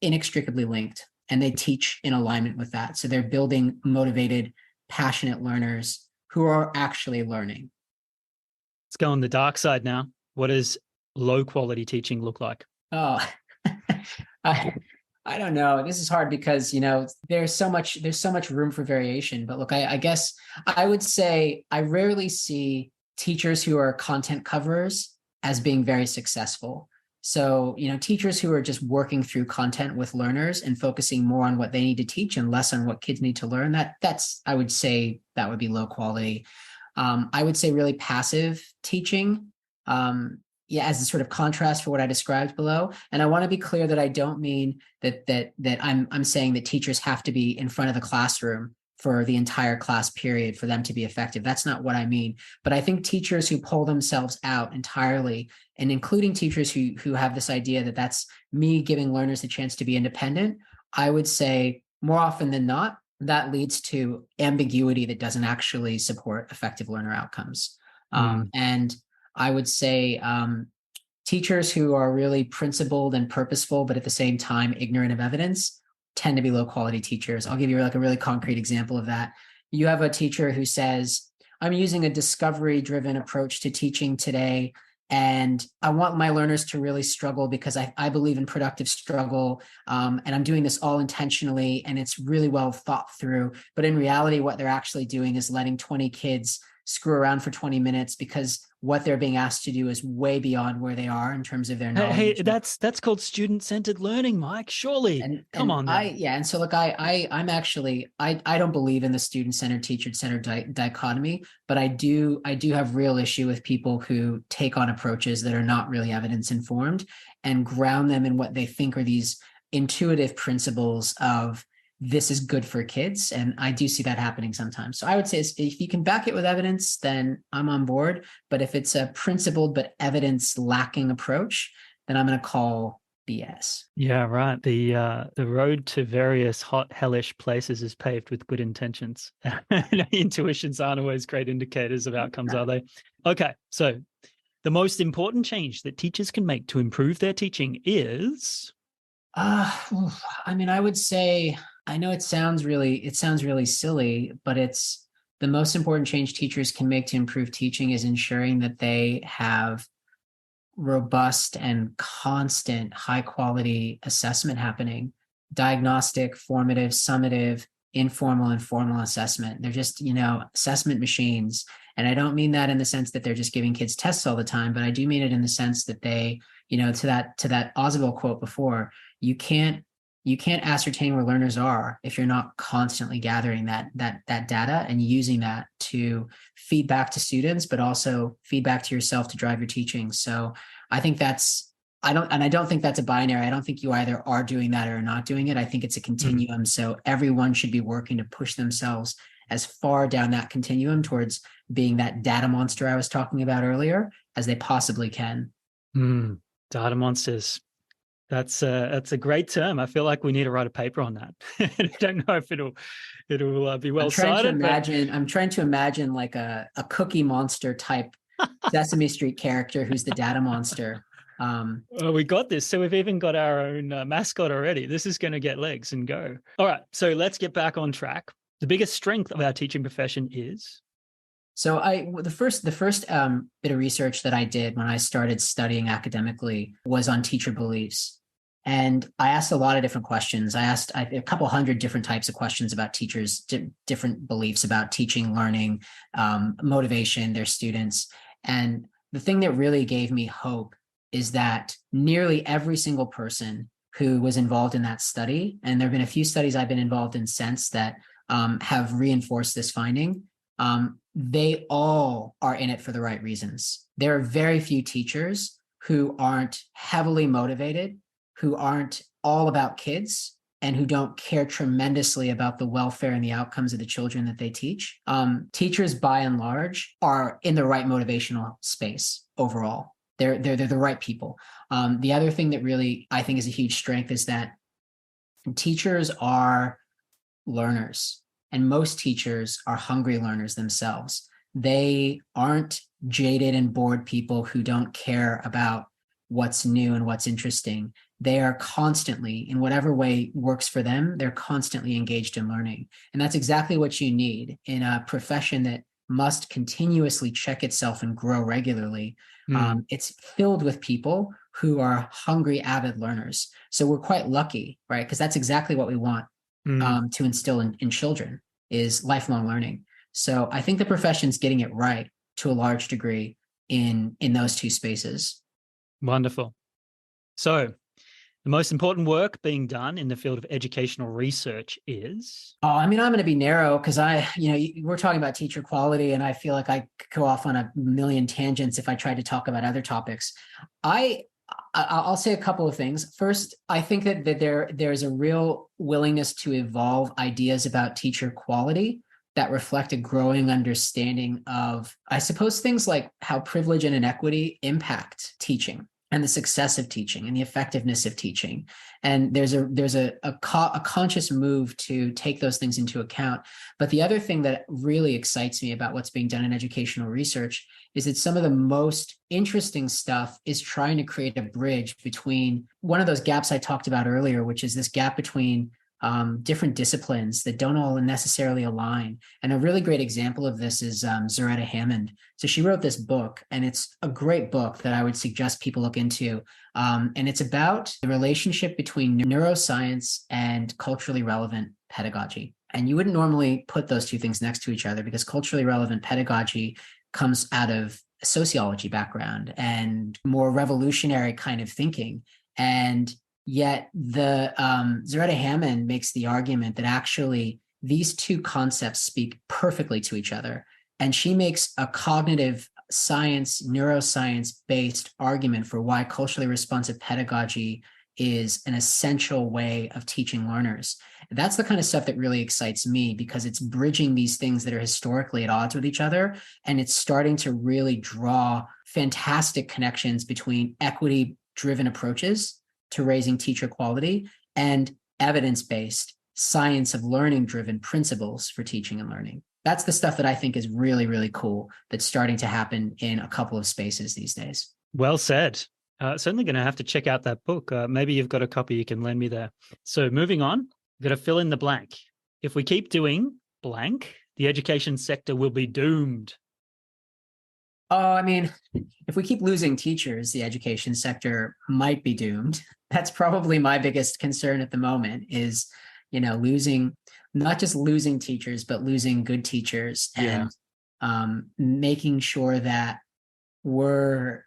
inextricably linked, and they teach in alignment with that. So they're building motivated, passionate learners who are actually learning. Let's go on the dark side now. What does low quality teaching look like? Oh, I don't know. This is hard because, there's so much room for variation. But look, I guess I would say I rarely see teachers who are content coverers as being very successful. So, teachers who are just working through content with learners and focusing more on what they need to teach and less on what kids need to learn, that's, I would say that would be low quality. I would say really passive teaching Yeah, as a sort of contrast for what I described below. And I want to be clear that I don't mean that I'm saying that teachers have to be in front of the classroom for the entire class period for them to be effective. That's not what I mean. But I think teachers who pull themselves out entirely, and including teachers who have this idea that that's me giving learners the chance to be independent, I would say more often than not, that leads to ambiguity that doesn't actually support effective learner outcomes. And I would say teachers who are really principled and purposeful, but at the same time ignorant of evidence, tend to be low quality teachers. I'll give you like a really concrete example of that. You have a teacher who says, I'm using a discovery driven approach to teaching today, and I want my learners to really struggle because I believe in productive struggle. And I'm doing this all intentionally, and it's really well thought through. But in reality, what they're actually doing is letting 20 kids screw around for 20 minutes because what they're being asked to do is way beyond where they are in terms of their knowledge. Hey, that's called student-centered learning, Mike. Surely, come on. And so look, I'm actually I don't believe in the student-centered, teacher-centered dichotomy, but I do have real issue with people who take on approaches that are not really evidence-informed and ground them in what they think are these intuitive principles of this is good for kids. And I do see that happening sometimes. So I would say if you can back it with evidence, then I'm on board. But if it's a principled but evidence lacking approach, then I'm going to call BS. Yeah, right. The road to various hot, hellish places is paved with good intentions. Intuitions aren't always great indicators of outcomes, are they? Okay, so the most important change that teachers can make to improve their teaching is? I mean, I would say, I know it sounds really silly, but it's the most important change teachers can make to improve teaching is ensuring that they have robust and constant high quality assessment happening, diagnostic, formative, summative, informal and formal assessment. They're just, assessment machines. And I don't mean that in the sense that they're just giving kids tests all the time, but I do mean it in the sense that they, to that Oswald quote before, you can't ascertain where learners are if you're not constantly gathering that data and using that to feed back to students, but also feed back to yourself to drive your teaching. So I think I don't think that's a binary. I don't think you either are doing that or are not doing it. I think it's a continuum. So everyone should be working to push themselves as far down that continuum towards being that data monster I was talking about earlier as they possibly can. Data monsters. That's a great term. I feel like we need to write a paper on that. I don't know if it'll be well cited. I'm trying to imagine like a Cookie Monster type Sesame Street character who's the data monster. Well, we got this. So we've even got our own mascot already. This is going to get legs and go. All right. So let's get back on track. The biggest strength of our teaching profession is? So the first bit of research that I did when I started studying academically was on teacher beliefs. And I asked a lot of different questions. I asked a couple hundred different types of questions about teachers, different beliefs about teaching, learning, motivation, their students. And the thing that really gave me hope is that nearly every single person who was involved in that study, and there have been a few studies I've been involved in since that have reinforced this finding, they all are in it for the right reasons. There are very few teachers who aren't heavily motivated, who aren't all about kids, and who don't care tremendously about the welfare and the outcomes of the children that they teach. Teachers, by and large, are in the right motivational space overall. They're the right people. The other thing that really I think is a huge strength is that teachers are learners, and most teachers are hungry learners themselves. They aren't jaded and bored people who don't care about what's new and what's interesting. They are constantly, in whatever way works for them, they're constantly engaged in learning. And that's exactly what you need in a profession that must continuously check itself and grow regularly. It's filled with people who are hungry, avid learners. So we're quite lucky, right? Because that's exactly what we want to instill in children is lifelong learning. So I think the profession's getting it right to a large degree in those two spaces. Wonderful. So The most important work being done in the field of educational research is? Oh, I mean, I'm going to be narrow because we're talking about teacher quality, and I feel like I could go off on a million tangents if I tried to talk about other topics. I I'll say a couple of things. First, I think that there's a real willingness to evolve ideas about teacher quality that reflect a growing understanding of, I suppose, things like how privilege and inequity impact teaching and the success of teaching and the effectiveness of teaching. And there's a conscious move to take those things into account. But the other thing that really excites me about what's being done in educational research is that some of the most interesting stuff is trying to create a bridge between one of those gaps I talked about earlier, which is this gap between different disciplines that don't all necessarily align. And a really great example of this is Zaretta Hammond. So she wrote this book, and it's a great book that I would suggest people look into. And it's about the relationship between neuroscience and culturally relevant pedagogy. And you wouldn't normally put those two things next to each other because culturally relevant pedagogy comes out of a sociology background and more revolutionary kind of thinking. And yet the Zaretta Hammond makes the argument that actually these two concepts speak perfectly to each other. And she makes a cognitive science, neuroscience-based argument for why culturally responsive pedagogy is an essential way of teaching learners. That's the kind of stuff that really excites me because it's bridging these things that are historically at odds with each other. And it's starting to really draw fantastic connections between equity-driven approaches to raising teacher quality and evidence-based science of learning-driven principles for teaching and learning. That's the stuff that I think is really, really cool that's starting to happen in a couple of spaces these days. Well said. Certainly going to have to check out that book. Maybe you've got a copy you can lend me there. So moving on, we've got to fill in the blank. If we keep doing blank, the education sector will be doomed. Oh, I mean, if we keep losing teachers, the education sector might be doomed. That's probably my biggest concern at the moment is, losing, not just losing teachers, but losing good teachers and making sure that we're,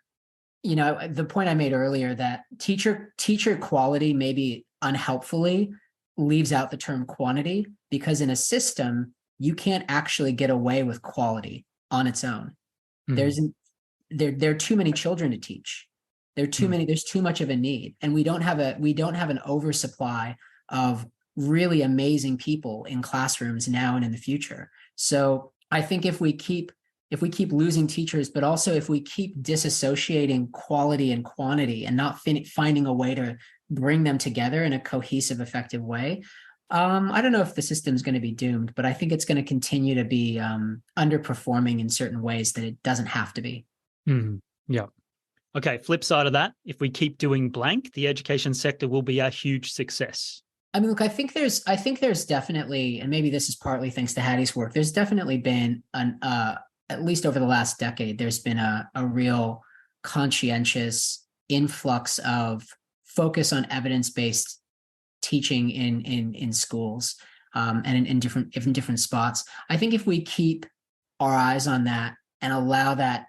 the point I made earlier that teacher quality maybe unhelpfully leaves out the term quantity because in a system, you can't actually get away with quality on its own. There are too many children to teach. There's too much of a need. And we don't have an oversupply of really amazing people in classrooms now and in the future. So I think if we keep losing teachers, but also if we keep disassociating quality and quantity and not finding a way to bring them together in a cohesive, effective way, I don't know if the system's going to be doomed, but I think it's going to continue to be underperforming in certain ways that it doesn't have to be. Yeah. Okay, flip side of that, if we keep doing blank, the education sector will be a huge success. I mean, look, I think there's definitely, and maybe this is partly thanks to Hattie's work, there's definitely been at least over the last decade, there's been a real conscientious influx of focus on evidence-based teaching in schools and in different spots. I think if we keep our eyes on that and allow that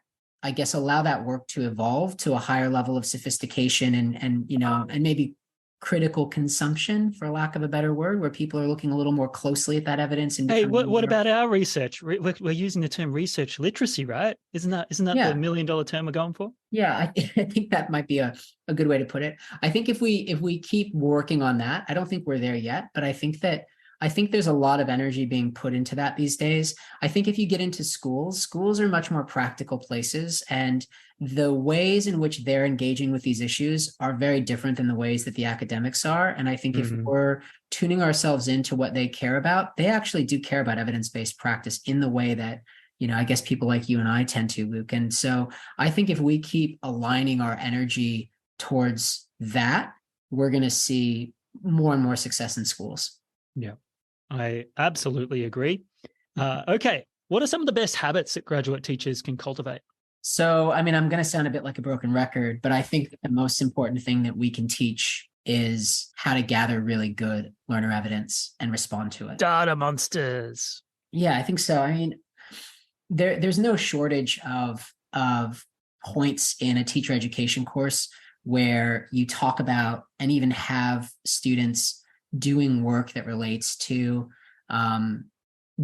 work to evolve to a higher level of sophistication and maybe critical consumption, for lack of a better word, where people are looking a little more closely at that evidence. And hey, what about our research? We're using the term research literacy, right? Isn't that the $1 million term we're going for? Yeah, I think that might be a good way to put it. I think if we keep working on that, I don't think we're there yet, but I think there's a lot of energy being put into that these days. I think if you get into schools are much more practical places, and the ways in which they're engaging with these issues are very different than the ways that the academics are. And I think if we're tuning ourselves into what they care about, they actually do care about evidence-based practice in the way that, I guess people like you and I tend to, Luke. And so I think if we keep aligning our energy towards that, we're going to see more and more success in schools. Yeah. I absolutely agree. Okay. What are some of the best habits that graduate teachers can cultivate? So, I mean, I'm going to sound a bit like a broken record, but I think that the most important thing that we can teach is how to gather really good learner evidence and respond to it. Data monsters. Yeah, I think so. I mean, there's no shortage of points in a teacher education course where you talk about and even have students doing work that relates to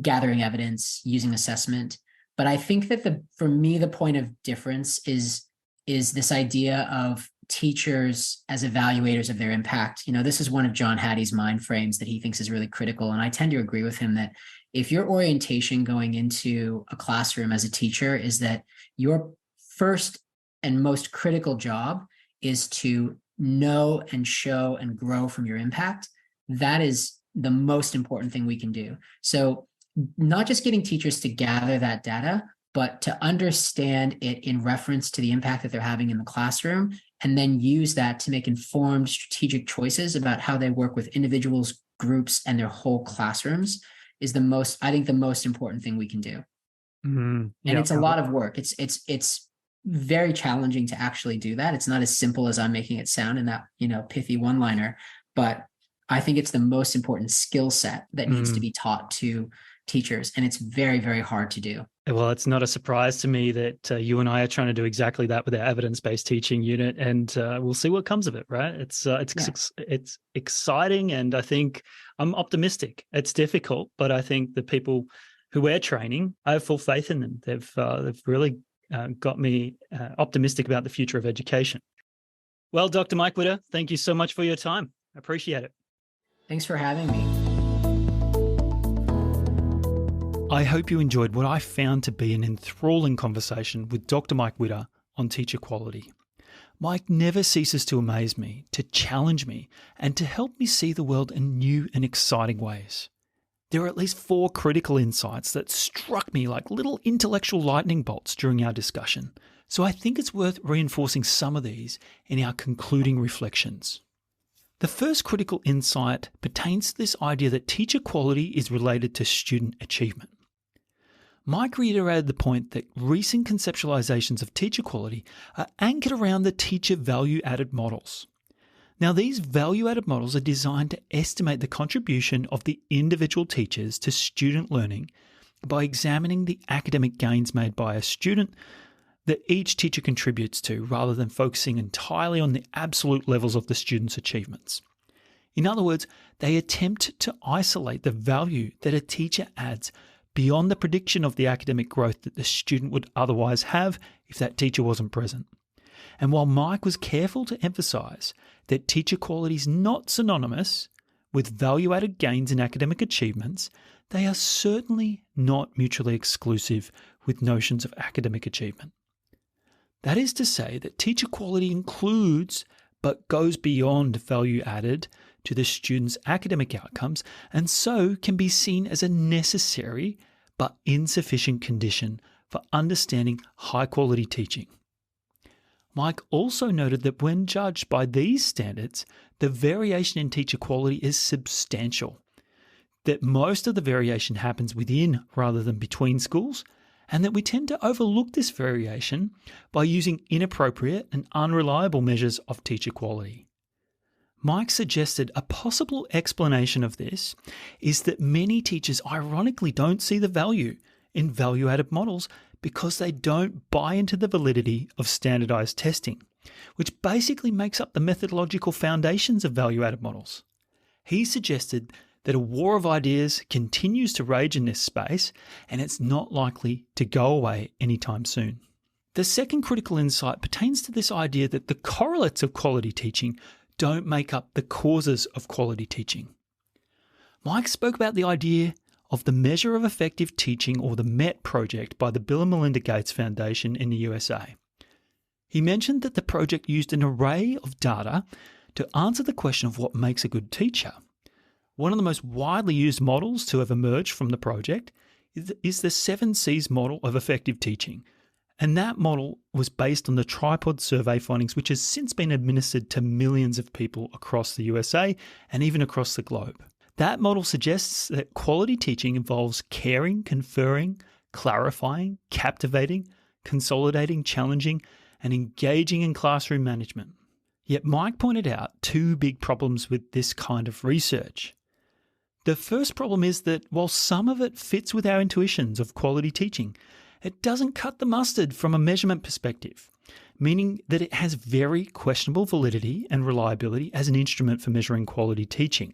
gathering evidence, using assessment. But I think that for me, the point of difference is this idea of teachers as evaluators of their impact. This is one of John Hattie's mind frames that he thinks is really critical. And I tend to agree with him that if your orientation going into a classroom as a teacher is that your first and most critical job is to know and show and grow from your impact, that is the most important thing we can do. So not just getting teachers to gather that data, but to understand it in reference to the impact that they're having in the classroom, and then use that to make informed strategic choices about how they work with individuals, groups, and their whole classrooms is the most important thing we can do. And it's a lot of work. It's very challenging to actually do that. It's not as simple as I'm making it sound in that, pithy one-liner, but I think it's the most important skill set that needs to be taught to teachers. And it's very, very hard to do. Well, it's not a surprise to me that you and I are trying to do exactly that with our evidence-based teaching unit, and we'll see what comes of it, right? It's exciting, and I think I'm optimistic. It's difficult, but I think the people who we're training, I have full faith in them. They've really got me optimistic about the future of education. Well, Dr. Mike Witter, thank you so much for your time. I appreciate it. Thanks for having me. I hope you enjoyed what I found to be an enthralling conversation with Dr. Mike Witter on teacher quality. Mike never ceases to amaze me, to challenge me, and to help me see the world in new and exciting ways. There are at least 4 critical insights that struck me like little intellectual lightning bolts during our discussion, so I think it's worth reinforcing some of these in our concluding reflections. The first critical insight pertains to this idea that teacher quality is related to student achievement. Mike reiterated the point that recent conceptualizations of teacher quality are anchored around the teacher value-added models. Now, these value-added models are designed to estimate the contribution of the individual teachers to student learning by examining the academic gains made by a student that each teacher contributes to, rather than focusing entirely on the absolute levels of the student's achievements. In other words, they attempt to isolate the value that a teacher adds beyond the prediction of the academic growth that the student would otherwise have if that teacher wasn't present. And while Mike was careful to emphasize that teacher quality is not synonymous with value-added gains in academic achievements, they are certainly not mutually exclusive with notions of academic achievement. That is to say that teacher quality includes but goes beyond value added to the student's academic outcomes, and so can be seen as a necessary but insufficient condition for understanding high-quality teaching. Mike also noted that when judged by these standards, the variation in teacher quality is substantial, that most of the variation happens within rather than between schools, and that we tend to overlook this variation by using inappropriate and unreliable measures of teacher quality. Mike suggested a possible explanation of this is that many teachers ironically don't see the value in value-added models because they don't buy into the validity of standardized testing, which basically makes up the methodological foundations of value-added models. He suggested that a war of ideas continues to rage in this space, and it's not likely to go away anytime soon. The second critical insight pertains to this idea that the correlates of quality teaching don't make up the causes of quality teaching. Mike spoke about the idea of the Measure of Effective Teaching, or the MET project, by the Bill and Melinda Gates Foundation in the USA. He mentioned that the project used an array of data to answer the question of what makes a good teacher. One of the most widely used models to have emerged from the project is the 7 C's model of effective teaching. And that model was based on the tripod survey findings, which has since been administered to millions of people across the USA and even across the globe. That model suggests that quality teaching involves caring, conferring, clarifying, captivating, consolidating, challenging, and engaging in classroom management. Yet Mike pointed out 2 big problems with this kind of research. The first problem is that while some of it fits with our intuitions of quality teaching, it doesn't cut the mustard from a measurement perspective, meaning that it has very questionable validity and reliability as an instrument for measuring quality teaching.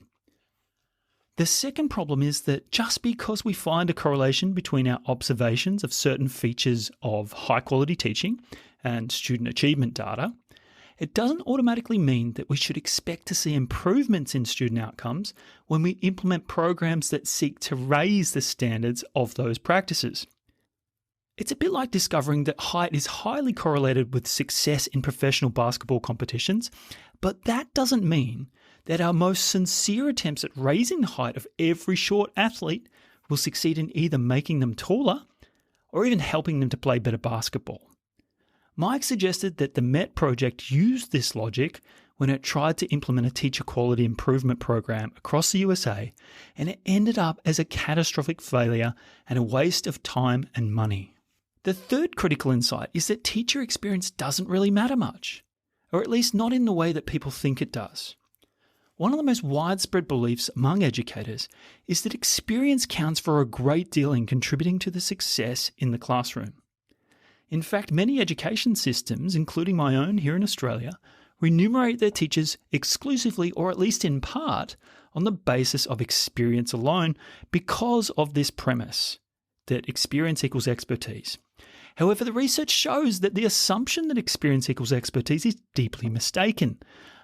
The second problem is that just because we find a correlation between our observations of certain features of high-quality teaching and student achievement data, it doesn't automatically mean that we should expect to see improvements in student outcomes when we implement programs that seek to raise the standards of those practices. It's a bit like discovering that height is highly correlated with success in professional basketball competitions, but that doesn't mean that our most sincere attempts at raising the height of every short athlete will succeed in either making them taller or even helping them to play better basketball. Mike suggested that the MET project used this logic when it tried to implement a teacher quality improvement program across the USA, and it ended up as a catastrophic failure and a waste of time and money. The third critical insight is that teacher experience doesn't really matter much, or at least not in the way that people think it does. One of the most widespread beliefs among educators is that experience counts for a great deal in contributing to the success in the classroom. In fact, many education systems, including my own here in Australia, remunerate their teachers exclusively, or at least in part, on the basis of experience alone because of this premise that experience equals expertise. However, the research shows that the assumption that experience equals expertise is deeply mistaken.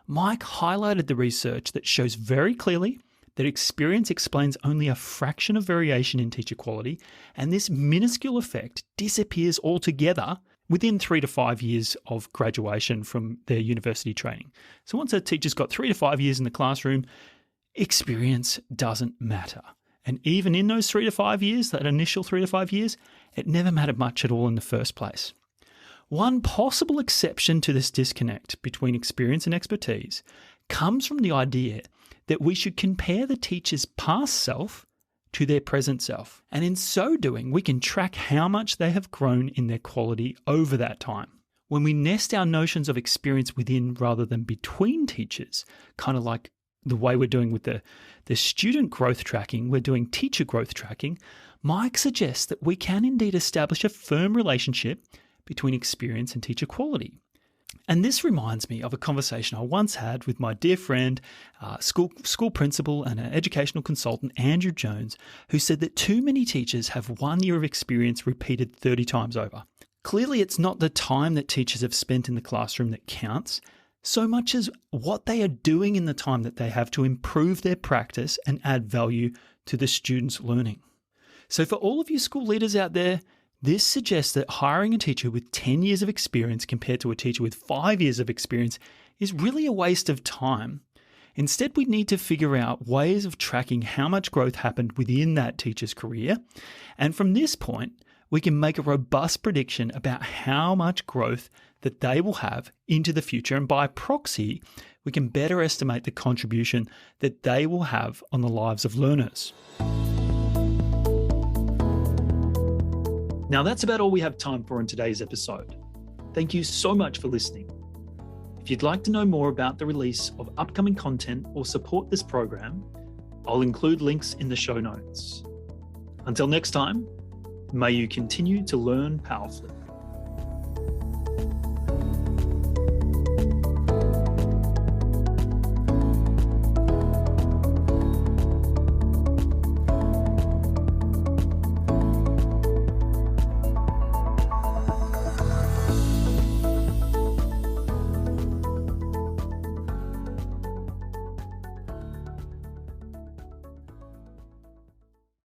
Mike highlighted the research that shows very clearly that experience explains only a fraction of variation in teacher quality, and this minuscule effect disappears altogether within 3 to 5 years of graduation from their university training. So once a teacher's got 3 to 5 years in the classroom, experience doesn't matter. And even in those 3 to 5 years, that initial 3 to 5 years, it never mattered much at all in the first place. One possible exception to this disconnect between experience and expertise comes from the idea that we should compare the teacher's past self to their present self. And in so doing, we can track how much they have grown in their quality over that time. When we nest our notions of experience within rather than between teachers, kind of like the way we're doing with the student growth tracking, we're doing teacher growth tracking, Mike suggests that we can indeed establish a firm relationship between experience and teacher quality. And this reminds me of a conversation I once had with my dear friend, school principal and an educational consultant, Andrew Jones, who said that too many teachers have 1 year of experience repeated 30 times over. Clearly, it's not the time that teachers have spent in the classroom that counts, so much as what they are doing in the time that they have to improve their practice and add value to the students' learning. So for all of you school leaders out there, this suggests that hiring a teacher with 10 years of experience compared to a teacher with 5 years of experience is really a waste of time. Instead, we need to figure out ways of tracking how much growth happened within that teacher's career. And from this point, we can make a robust prediction about how much growth that they will have into the future. And by proxy, we can better estimate the contribution that they will have on the lives of learners. Now that's about all we have time for in today's episode. Thank you so much for listening. If you'd like to know more about the release of upcoming content or support this program, I'll include links in the show notes. Until next time, may you continue to learn powerfully.